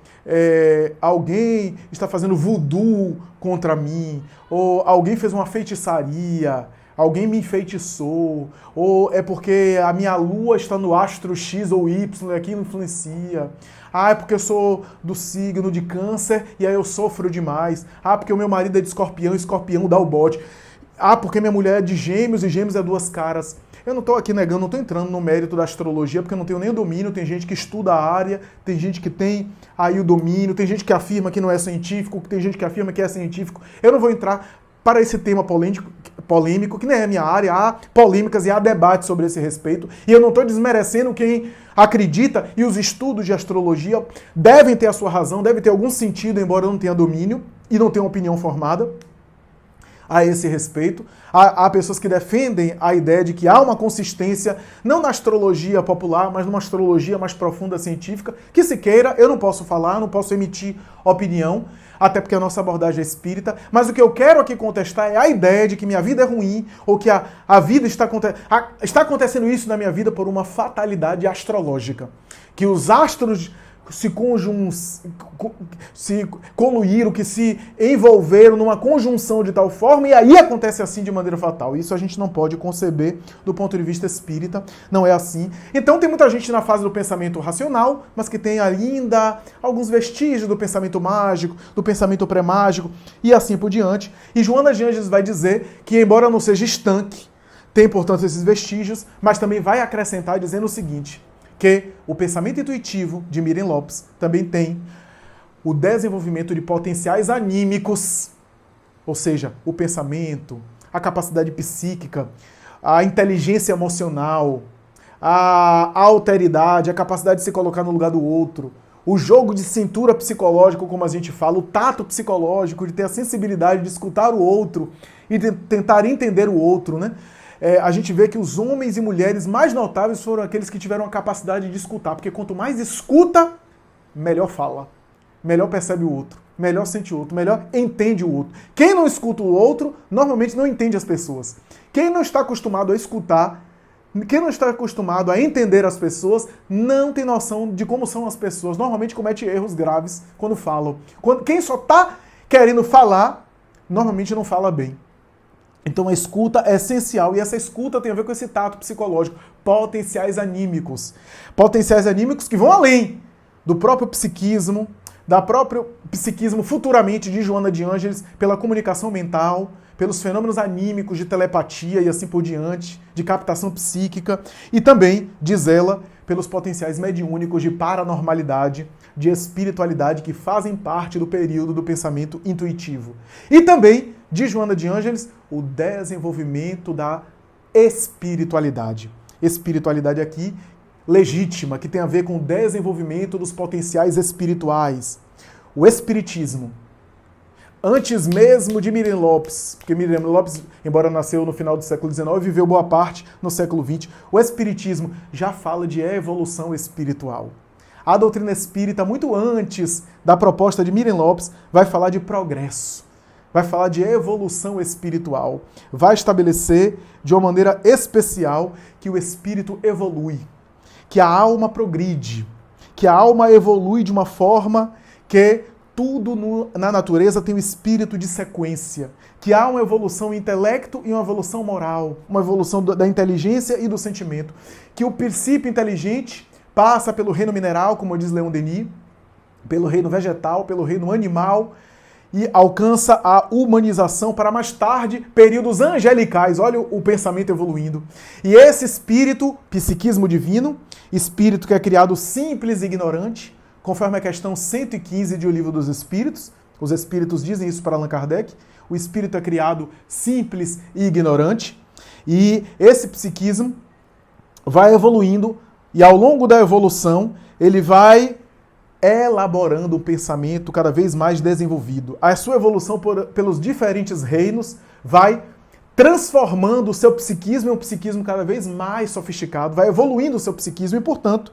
alguém está fazendo voodoo contra mim, ou alguém fez uma feitiçaria, alguém me enfeitiçou, ou é porque a minha lua está no astro X ou Y e aquilo influencia. Ah, é porque eu sou do signo de Câncer e aí eu sofro demais. Ah, porque o meu marido é de Escorpião e Escorpião dá o bote. Ah, porque minha mulher é de Gêmeos e Gêmeos é 2 caras. Eu não estou aqui negando, não estou entrando no mérito da astrologia, porque eu não tenho nem o domínio, tem gente que estuda a área, tem gente que tem aí o domínio, tem gente que afirma que não é científico, tem gente que afirma que é científico. Eu não vou entrar para esse tema polêmico, que nem é a minha área, há polêmicas e há debates sobre esse respeito, e eu não estou desmerecendo quem acredita, e os estudos de astrologia devem ter a sua razão, devem ter algum sentido, embora eu não tenha domínio e não tenha uma opinião formada a esse respeito. Há pessoas que defendem a ideia de que há uma consistência, não na astrologia popular, mas numa astrologia mais profunda, científica, que se queira, eu não posso falar, não posso emitir opinião, até porque a nossa abordagem é espírita, mas o que eu quero aqui contestar é a ideia de que minha vida é ruim, ou que a vida está acontecendo isso na minha vida por uma fatalidade astrológica. Que os astros se coluíram, que se envolveram numa conjunção de tal forma, e aí acontece assim de maneira fatal. Isso a gente não pode conceber do ponto de vista espírita, não é assim. Então tem muita gente na fase do pensamento racional, mas que tem ainda alguns vestígios do pensamento mágico, do pensamento pré-mágico, e assim por diante. E Joana de Ângeles vai dizer que, embora não seja estanque, tem, portanto, esses vestígios, mas também vai acrescentar dizendo o seguinte, que o pensamento intuitivo de Miriam Lopes também tem o desenvolvimento de potenciais anímicos, ou seja, o pensamento, a capacidade psíquica, a inteligência emocional, a alteridade, a capacidade de se colocar no lugar do outro, o jogo de cintura psicológico, como a gente fala, o tato psicológico, de ter a sensibilidade de escutar o outro e de tentar entender o outro, né? A gente vê que os homens e mulheres mais notáveis foram aqueles que tiveram a capacidade de escutar, porque quanto mais escuta, melhor fala, melhor percebe o outro, melhor sente o outro, melhor entende o outro. Quem não escuta o outro, normalmente não entende as pessoas. Quem não está acostumado a escutar, quem não está acostumado a entender as pessoas, não tem noção de como são as pessoas. Normalmente comete erros graves quando falam. Quem só está querendo falar, normalmente não fala bem. Então a escuta é essencial, e essa escuta tem a ver com esse tato psicológico, potenciais anímicos. Potenciais anímicos que vão além do próprio psiquismo, da próprio psiquismo futuramente de Joana de Ângeles, pela comunicação mental, pelos fenômenos anímicos de telepatia e assim por diante, de captação psíquica, e também, diz ela, pelos potenciais mediúnicos de paranormalidade, de espiritualidade que fazem parte do período do pensamento intuitivo. E também, de Joana de Ângeles, o desenvolvimento da espiritualidade. Espiritualidade aqui legítima, que tem a ver com o desenvolvimento dos potenciais espirituais. O espiritismo. Antes mesmo de Miriam Lopes, porque Miriam Lopes, embora nasceu no final do século XIX, viveu boa parte no século XX, o espiritismo já fala de evolução espiritual. A doutrina espírita, muito antes da proposta de Miriam Lopes, vai falar de progresso, vai falar de evolução espiritual, vai estabelecer de uma maneira especial que o espírito evolui, que a alma progride, que a alma evolui de uma forma que tudo na natureza tem um espírito de sequência, que há uma evolução do intelecto e uma evolução moral, uma evolução da inteligência e do sentimento, que o princípio inteligente passa pelo reino mineral, como diz Leon Denis, pelo reino vegetal, pelo reino animal, e alcança a humanização para mais tarde períodos angelicais. Olha o pensamento evoluindo. E esse espírito, psiquismo divino, espírito que é criado simples e ignorante, conforme a questão 115 de O Livro dos Espíritos, os espíritos dizem isso para Allan Kardec, o espírito é criado simples e ignorante, e esse psiquismo vai evoluindo, e ao longo da evolução, ele vai elaborando um pensamento cada vez mais desenvolvido. A sua evolução pelos diferentes reinos vai transformando o seu psiquismo em um psiquismo cada vez mais sofisticado, vai evoluindo o seu psiquismo e, portanto,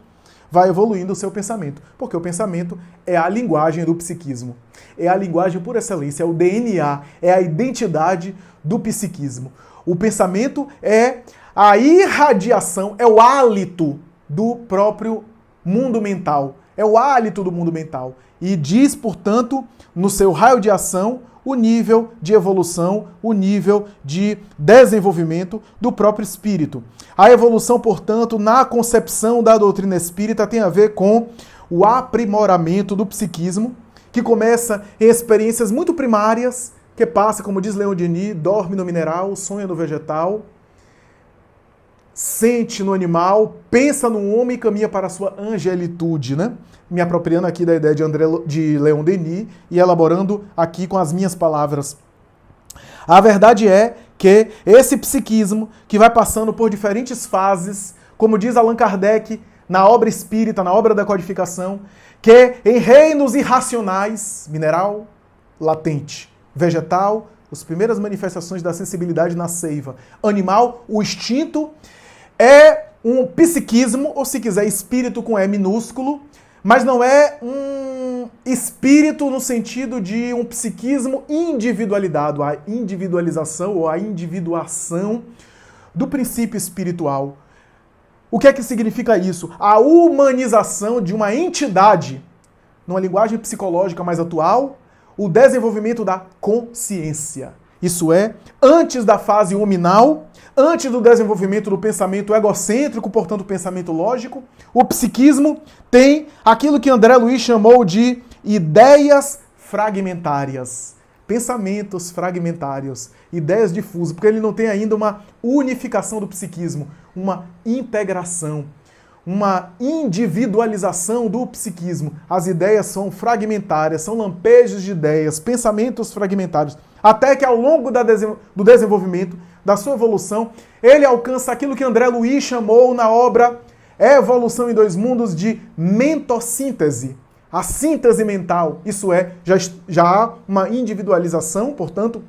vai evoluindo o seu pensamento. Porque o pensamento é a linguagem do psiquismo. É a linguagem por excelência, é o DNA, é a identidade do psiquismo. O pensamento é a irradiação, é o hálito do próprio mundo mental. É o hálito do mundo mental. E diz, portanto, no seu raio de ação, o nível de evolução, o nível de desenvolvimento do próprio espírito. A evolução, portanto, na concepção da doutrina espírita tem a ver com o aprimoramento do psiquismo, que começa em experiências muito primárias, que passa, como diz Leon Denis, dorme no mineral, sonha no vegetal, sente no animal, pensa no homem e caminha para a sua angelitude, né? Me apropriando aqui da ideia de Leon Denis e elaborando aqui com as minhas palavras. A verdade é que esse psiquismo, que vai passando por diferentes fases, como diz Allan Kardec na obra espírita, na obra da codificação, que em reinos irracionais, mineral, latente, vegetal, as primeiras manifestações da sensibilidade na seiva, animal, o instinto, é um psiquismo, ou se quiser, espírito com E minúsculo, mas não é um espírito no sentido de um psiquismo individualizado, a individualização ou a individuação do princípio espiritual. O que é que significa isso? A humanização de uma entidade, numa linguagem psicológica mais atual, o desenvolvimento da consciência. Isso é, antes da fase hominal, antes do desenvolvimento do pensamento egocêntrico, portanto, pensamento lógico, o psiquismo tem aquilo que André Luiz chamou de ideias fragmentárias. Pensamentos fragmentários, ideias difusas, porque ele não tem ainda uma unificação do psiquismo, uma integração, uma individualização do psiquismo. As ideias são fragmentárias, são lampejos de ideias, pensamentos fragmentários, até que ao longo do desenvolvimento, da sua evolução, ele alcança aquilo que André Luiz chamou na obra Evolução em Dois Mundos de mentossíntese. A síntese mental, isso é, já há uma individualização, portanto,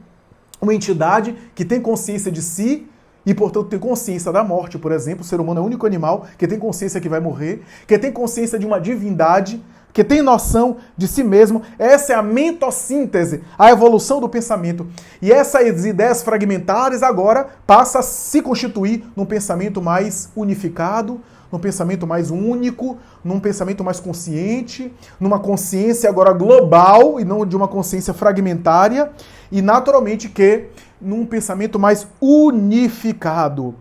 uma entidade que tem consciência de si e, portanto, tem consciência da morte, por exemplo. O ser humano é o único animal que tem consciência que vai morrer, que tem consciência de uma divindade, que tem noção de si mesmo. Essa é a mentossíntese, a evolução do pensamento. E essas ideias fragmentares agora passam a se constituir num pensamento mais unificado, num pensamento mais único, num pensamento mais consciente, numa consciência agora global e não de uma consciência fragmentária, e naturalmente que num pensamento mais unificado.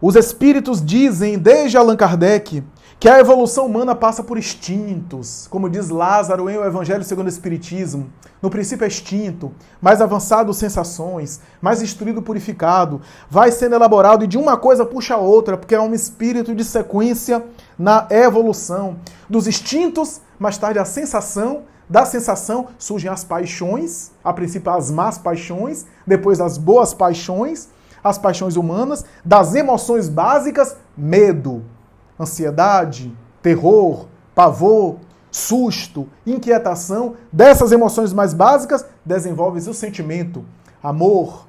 Os espíritos dizem, desde Allan Kardec, que a evolução humana passa por instintos, como diz Lázaro em O Evangelho segundo o Espiritismo. No princípio é instinto, mais avançado sensações, mais instruído purificado, vai sendo elaborado e de uma coisa puxa a outra, porque é um espírito de sequência na evolução. Dos instintos, mais tarde a sensação, da sensação surgem as paixões, a princípio as más paixões, depois as boas paixões, as paixões humanas, das emoções básicas, medo, ansiedade, terror, pavor, susto, inquietação. Dessas emoções mais básicas, desenvolve-se o sentimento, amor,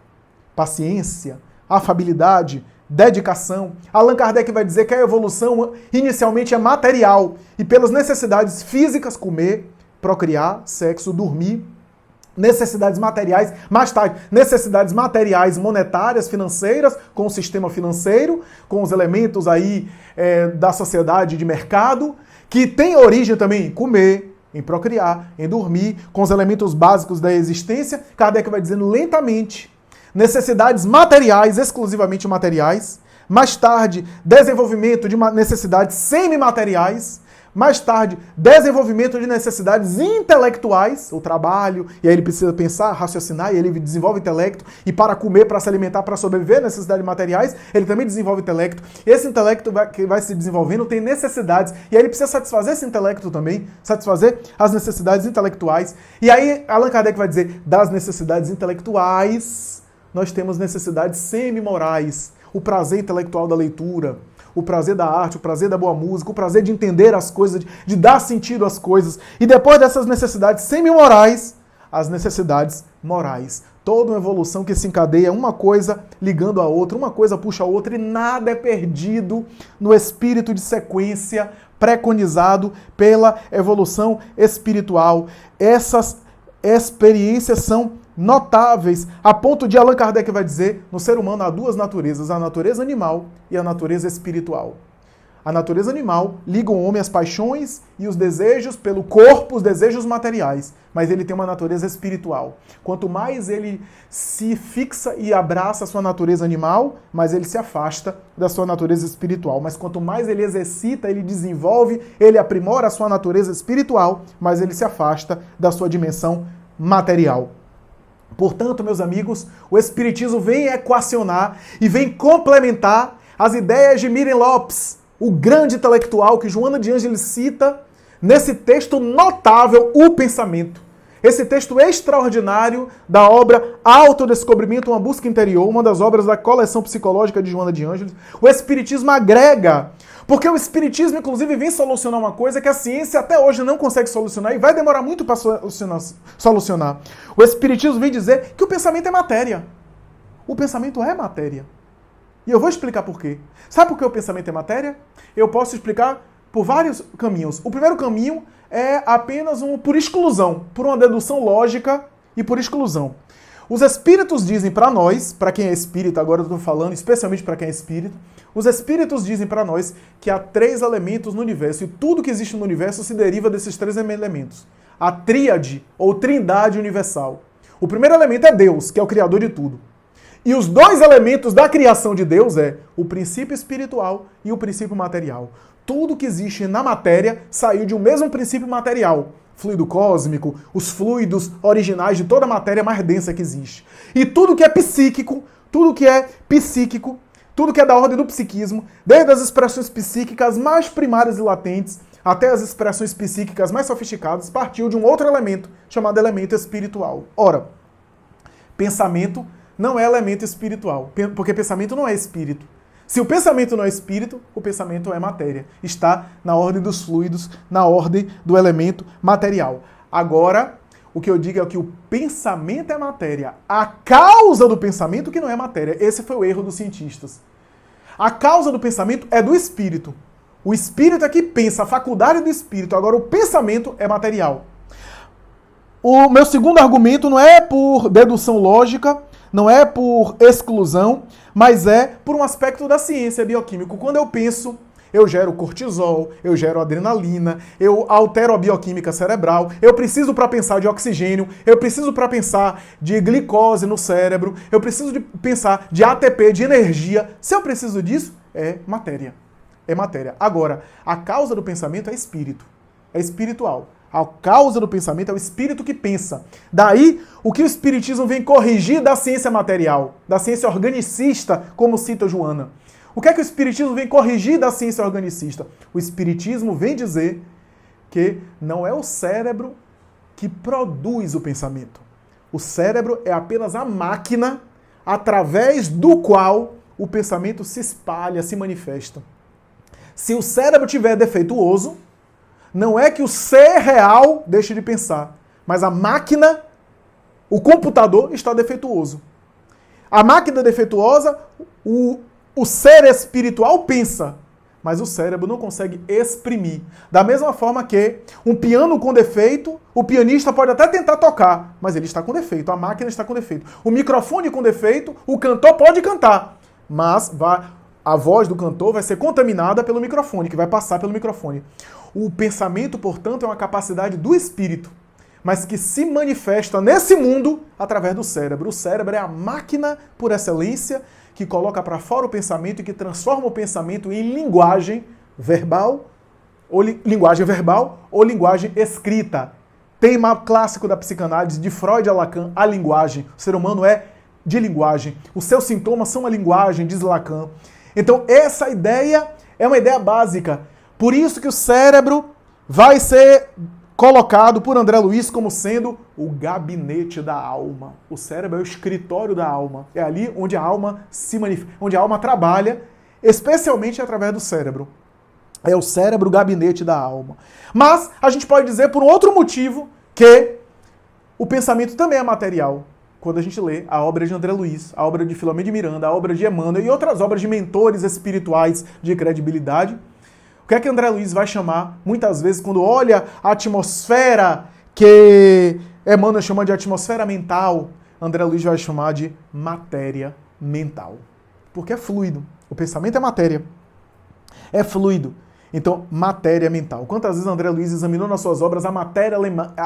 paciência, afabilidade, dedicação. Allan Kardec vai dizer que a evolução inicialmente é material e pelas necessidades físicas, comer, procriar, sexo, dormir, necessidades materiais, mais tarde, necessidades materiais monetárias, financeiras, com o sistema financeiro, com os elementos aí da sociedade de mercado, que tem origem também em comer, em procriar, em dormir, com os elementos básicos da existência. Kardec vai dizendo lentamente, necessidades materiais, exclusivamente materiais, mais tarde, desenvolvimento de necessidades semimateriais, mais tarde, desenvolvimento de necessidades intelectuais, o trabalho, e aí ele precisa pensar, raciocinar, e ele desenvolve intelecto, e para comer, para se alimentar, para sobreviver, necessidades materiais, ele também desenvolve intelecto. Esse intelecto que vai se desenvolvendo tem necessidades, e aí ele precisa satisfazer esse intelecto também, satisfazer as necessidades intelectuais. E aí Allan Kardec vai dizer, das necessidades intelectuais, nós temos necessidades semi-morais, o prazer intelectual da leitura, o prazer da arte, o prazer da boa música, o prazer de entender as coisas, de dar sentido às coisas. E depois dessas necessidades semi-morais, as necessidades morais. Toda uma evolução que se encadeia, uma coisa ligando a outra, uma coisa puxa a outra, e nada é perdido no espírito de sequência preconizado pela evolução espiritual. Essas experiências são notáveis, a ponto de Allan Kardec vai dizer, no ser humano há duas naturezas, a natureza animal e a natureza espiritual. A natureza animal liga o homem às paixões e os desejos pelo corpo, os desejos materiais, mas ele tem uma natureza espiritual. Quanto mais ele se fixa e abraça a sua natureza animal, mais ele se afasta da sua natureza espiritual. Mas quanto mais ele exercita, ele desenvolve, ele aprimora a sua natureza espiritual, mais ele se afasta da sua dimensão material. Portanto, meus amigos, o Espiritismo vem equacionar e vem complementar as ideias de Miren Lopes, o grande intelectual que Joana de Ângeles cita nesse texto notável, O Pensamento. Esse texto extraordinário da obra Autodescobrimento, uma busca interior, uma das obras da coleção psicológica de Joana de Ângeles, o Espiritismo agrega. Porque o Espiritismo, inclusive, vem solucionar uma coisa que a ciência até hoje não consegue solucionar e vai demorar muito para solucionar. O Espiritismo vem dizer que o pensamento é matéria. O pensamento é matéria. E eu vou explicar por quê. Sabe por que o pensamento é matéria? Eu posso explicar por vários caminhos. O primeiro caminho é apenas por exclusão, por uma dedução lógica e por exclusão. Os espíritos dizem para nós, para quem é espírita, agora eu estou falando especialmente para quem é espírita, os espíritos dizem para nós que há 3 elementos no universo e tudo que existe no universo se deriva desses 3 elementos. A tríade ou trindade universal. O primeiro elemento é Deus, que é o criador de tudo. E os 2 elementos da criação de Deus é o princípio espiritual e o princípio material. Tudo que existe na matéria saiu de um mesmo princípio material. Fluido cósmico, os fluidos originais de toda a matéria mais densa que existe. E tudo que é psíquico, tudo que é da ordem do psiquismo, desde as expressões psíquicas mais primárias e latentes, até as expressões psíquicas mais sofisticadas, partiu de um outro elemento, chamado elemento espiritual. Ora, pensamento não é elemento espiritual, porque pensamento não é espírito. Se o pensamento não é espírito, o pensamento é matéria. Está na ordem dos fluidos, na ordem do elemento material. Agora, o que eu digo é que o pensamento é matéria. A causa do pensamento que não é matéria. Esse foi o erro dos cientistas. A causa do pensamento é do espírito. O espírito é que pensa, a faculdade do espírito. Agora, o pensamento é material. O meu segundo argumento não é por dedução lógica, não é por exclusão, mas é por um aspecto da ciência bioquímica. Quando eu penso, eu gero cortisol, eu gero adrenalina, eu altero a bioquímica cerebral, eu preciso para pensar de oxigênio, eu preciso para pensar de glicose no cérebro, eu preciso de pensar de ATP, de energia. Se eu preciso disso, é matéria. É matéria. Agora, a causa do pensamento é espírito. É espiritual. A causa do pensamento é o espírito que pensa. Daí, o que o espiritismo vem corrigir da ciência material, da ciência organicista, como cita Joana. O que é que o espiritismo vem corrigir da ciência organicista? O espiritismo vem dizer que não é o cérebro que produz o pensamento. O cérebro é apenas a máquina através do qual o pensamento se espalha, se manifesta. Se o cérebro tiver defeituoso, não é que o ser real deixe de pensar, mas a máquina, o computador, está defeituoso. A máquina defeituosa, o ser espiritual pensa, mas o cérebro não consegue exprimir. Da mesma forma que um piano com defeito, o pianista pode até tentar tocar, mas ele está com defeito, a máquina está com defeito. O microfone com defeito, o cantor pode cantar, mas a voz do cantor vai ser contaminada pelo microfone, que vai passar pelo microfone. O pensamento, portanto, é uma capacidade do espírito, mas que se manifesta nesse mundo através do cérebro. O cérebro é a máquina por excelência que coloca para fora o pensamento e que transforma o pensamento em linguagem verbal ou linguagem escrita. Tema clássico da psicanálise de Freud a Lacan, a linguagem. O ser humano é de linguagem. Os seus sintomas são a linguagem, diz Lacan. Então, essa ideia é uma ideia básica. Por isso que o cérebro vai ser colocado por André Luiz como sendo o gabinete da alma. O cérebro é o escritório da alma. É ali onde a alma se manifesta, onde a alma trabalha, especialmente através do cérebro. É o cérebro o gabinete da alma. Mas a gente pode dizer por um outro motivo que o pensamento também é material. Quando a gente lê a obra de André Luiz, a obra de Filomeno de Miranda, a obra de Emmanuel e outras obras de mentores espirituais de credibilidade, o que é que André Luiz vai chamar, muitas vezes, quando olha a atmosfera que Emmanuel chama de atmosfera mental, André Luiz vai chamar de matéria mental. Porque é fluido. O pensamento é matéria. É fluido. Então, matéria mental. Quantas vezes André Luiz examinou nas suas obras a matéria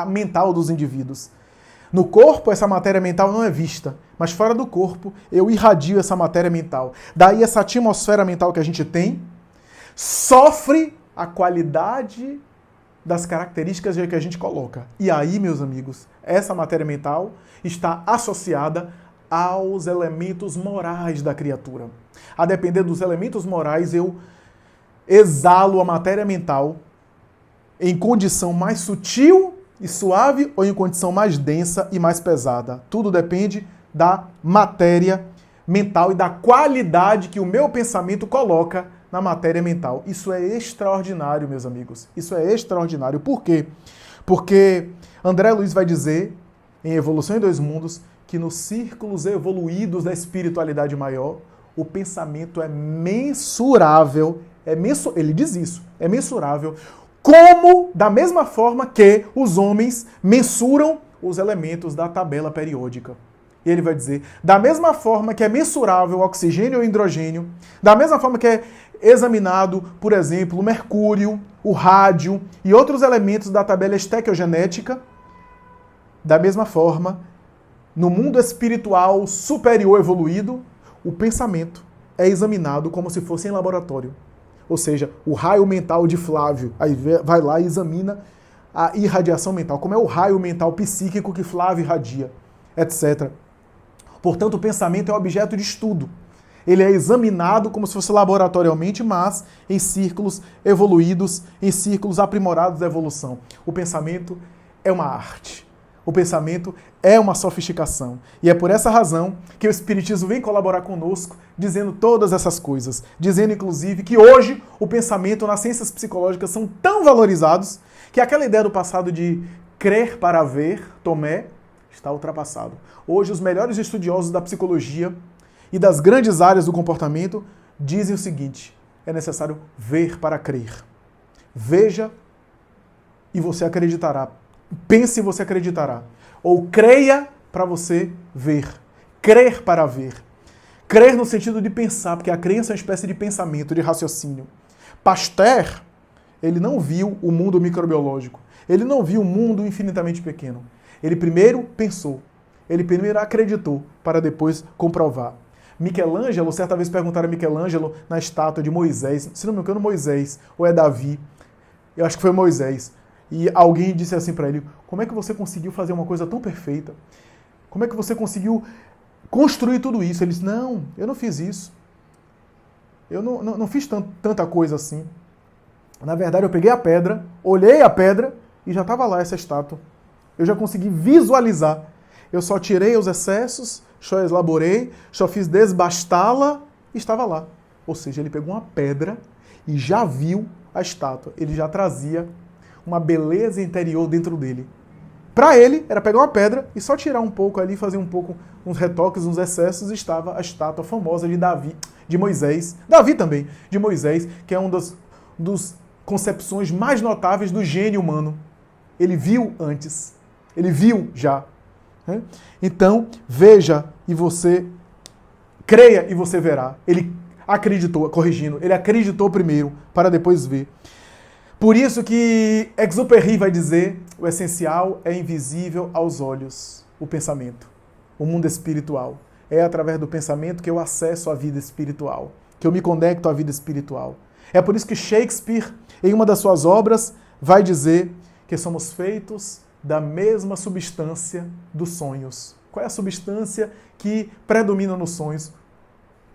mental dos indivíduos? No corpo, essa matéria mental não é vista, mas fora do corpo, eu irradio essa matéria mental. Daí, essa atmosfera mental que a gente tem sofre a qualidade das características que a gente coloca. E aí, meus amigos, essa matéria mental está associada aos elementos morais da criatura. A depender dos elementos morais, eu exalo a matéria mental em condição mais sutil e suave ou em condição mais densa e mais pesada. Tudo depende da matéria mental e da qualidade que o meu pensamento coloca na matéria mental. Isso é extraordinário, meus amigos. Isso é extraordinário. Por quê? Porque André Luiz vai dizer, em Evolução em Dois Mundos, que nos círculos evoluídos da espiritualidade maior, o pensamento é mensurável. Ele diz isso, é mensurável. Como, da mesma forma que os homens mensuram os elementos da tabela periódica. E ele vai dizer, da mesma forma que é mensurável o oxigênio e o hidrogênio, da mesma forma que é examinado, por exemplo, o mercúrio, o rádio e outros elementos da tabela estequiogenética, da mesma forma, no mundo espiritual superior evoluído, o pensamento é examinado como se fosse em laboratório. Ou seja, o raio mental de Flávio, aí vai lá e examina a irradiação mental, como é o raio mental psíquico que Flávio irradia, etc. Portanto, o pensamento é objeto de estudo. Ele é examinado como se fosse laboratorialmente, mas em círculos evoluídos, em círculos aprimorados da evolução. O pensamento é uma arte. O pensamento é uma sofisticação. E é por essa razão que o Espiritismo vem colaborar conosco, dizendo todas essas coisas. Dizendo, inclusive, que hoje o pensamento nas ciências psicológicas são tão valorizados que aquela ideia do passado de crer para ver, Tomé, está ultrapassado. Hoje, os melhores estudiosos da psicologia e das grandes áreas do comportamento dizem o seguinte: é necessário ver para crer. Veja e você acreditará. Pense e você acreditará. Ou creia para você ver. Crer para ver. Crer no sentido de pensar, porque a crença é uma espécie de pensamento, de raciocínio. Pasteur, ele não viu o mundo microbiológico. Ele não viu o mundo infinitamente pequeno. Ele primeiro pensou. Ele primeiro acreditou para depois comprovar. Michelangelo, certa vez perguntaram a Michelangelo na estátua de Moisés, se não me engano Moisés, ou é Davi, eu acho que foi Moisés, e alguém disse assim para ele, como é que você conseguiu fazer uma coisa tão perfeita? Como é que você conseguiu construir tudo isso? Ele disse, não, eu não fiz isso. Eu não fiz tanta coisa assim. Na verdade, eu peguei a pedra, olhei a pedra e já estava lá essa estátua. Eu já consegui visualizar. Eu só tirei os excessos, só elaborei, só fiz desbastá-la e estava lá. Ou seja, ele pegou uma pedra e já viu a estátua. Ele já trazia uma beleza interior dentro dele. Para ele, era pegar uma pedra e só tirar um pouco ali, fazer um pouco, uns retoques, uns excessos, e estava a estátua famosa de Davi, de Moisés. Davi também, de Moisés, que é uma das concepções mais notáveis do gênio humano. Ele viu antes. Ele viu já. Né? Então, veja e você creia e você verá. Ele acreditou, corrigindo, ele acreditou primeiro para depois ver. Por isso que Exupéry vai dizer, o essencial é invisível aos olhos, o pensamento, o mundo espiritual. É através do pensamento que eu acesso à vida espiritual, que eu me conecto à vida espiritual. É por isso que Shakespeare, em uma das suas obras, vai dizer que somos feitos da mesma substância dos sonhos. Qual é a substância que predomina nos sonhos?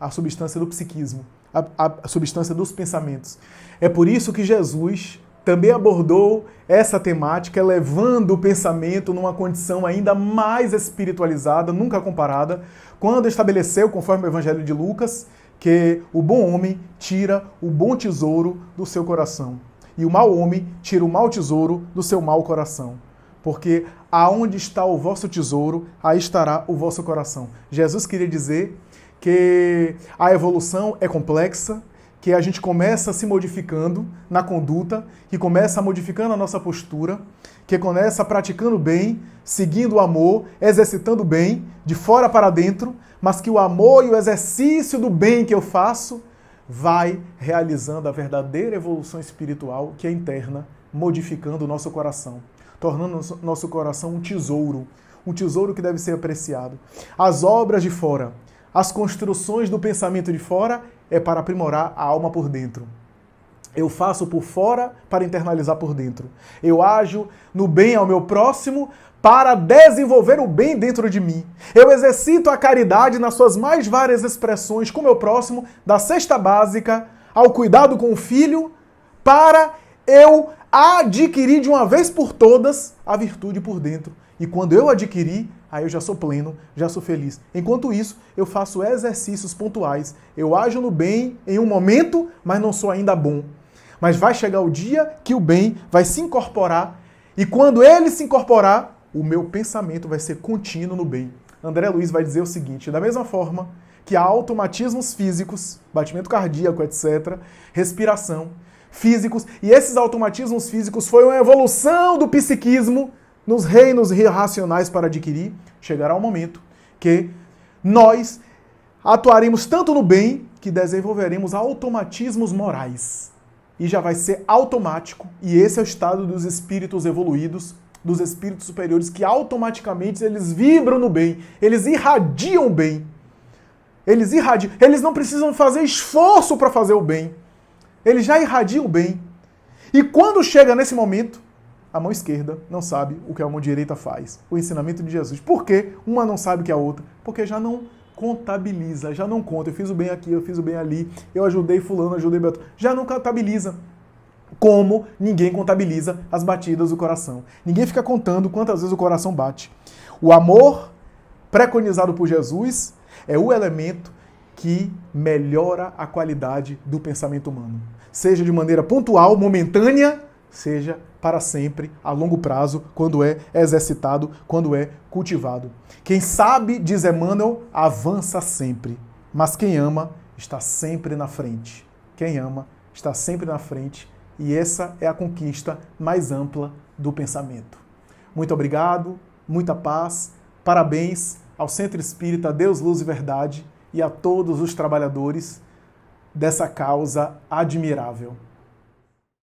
A substância do psiquismo, a substância dos pensamentos. É por isso que Jesus também abordou essa temática, levando o pensamento numa condição ainda mais espiritualizada, nunca comparada, quando estabeleceu, conforme o Evangelho de Lucas, que o bom homem tira o bom tesouro do seu coração e o mau homem tira o mau tesouro do seu mau coração. Porque aonde está o vosso tesouro, aí estará o vosso coração. Jesus queria dizer que a evolução é complexa, que a gente começa se modificando na conduta, que começa modificando a nossa postura, que começa praticando bem, seguindo o amor, exercitando bem, de fora para dentro, mas que o amor e o exercício do bem que eu faço vai realizando a verdadeira evolução espiritual que é interna, modificando o nosso coração, tornando o nosso coração um tesouro que deve ser apreciado. As obras de fora, as construções do pensamento de fora é para aprimorar a alma por dentro. Eu faço por fora para internalizar por dentro. Eu ajo no bem ao meu próximo para desenvolver o bem dentro de mim. Eu exercito a caridade nas suas mais várias expressões com o meu próximo, da cesta básica ao cuidado com o filho, para eu adquiri de uma vez por todas a virtude por dentro. E quando eu adquiri, aí eu já sou pleno, já sou feliz. Enquanto isso, eu faço exercícios pontuais. Eu ajo no bem em um momento, mas não sou ainda bom. Mas vai chegar o dia que o bem vai se incorporar. E quando ele se incorporar, o meu pensamento vai ser contínuo no bem. André Luiz vai dizer o seguinte: da mesma forma que há automatismos físicos, batimento cardíaco, etc., respiração, físicos, e esses automatismos físicos foi uma evolução do psiquismo nos reinos irracionais para adquirir, chegará um momento que nós atuaremos tanto no bem que desenvolveremos automatismos morais. E já vai ser automático, e esse é o estado dos espíritos evoluídos, dos espíritos superiores, que automaticamente eles vibram no bem, eles irradiam o bem. Eles irradiam, eles não precisam fazer esforço para fazer o bem. Eles já irradiam o bem. E quando chega nesse momento, a mão esquerda não sabe o que a mão direita faz. O ensinamento de Jesus. Por que uma não sabe o que a outra? Porque já não contabiliza, já não conta. Eu fiz o bem aqui, eu fiz o bem ali, eu ajudei fulano, ajudei Beto. Já não contabiliza. Como ninguém contabiliza as batidas do coração. Ninguém fica contando quantas vezes o coração bate. O amor preconizado por Jesus é o elemento que melhora a qualidade do pensamento humano. Seja de maneira pontual, momentânea, seja para sempre, a longo prazo, quando é exercitado, quando é cultivado. Quem sabe, diz Emmanuel, avança sempre. Mas quem ama está sempre na frente. Quem ama está sempre na frente. E essa é a conquista mais ampla do pensamento. Muito obrigado, muita paz, parabéns ao Centro Espírita Deus, Luz e Verdade e a todos os trabalhadores dessa causa admirável.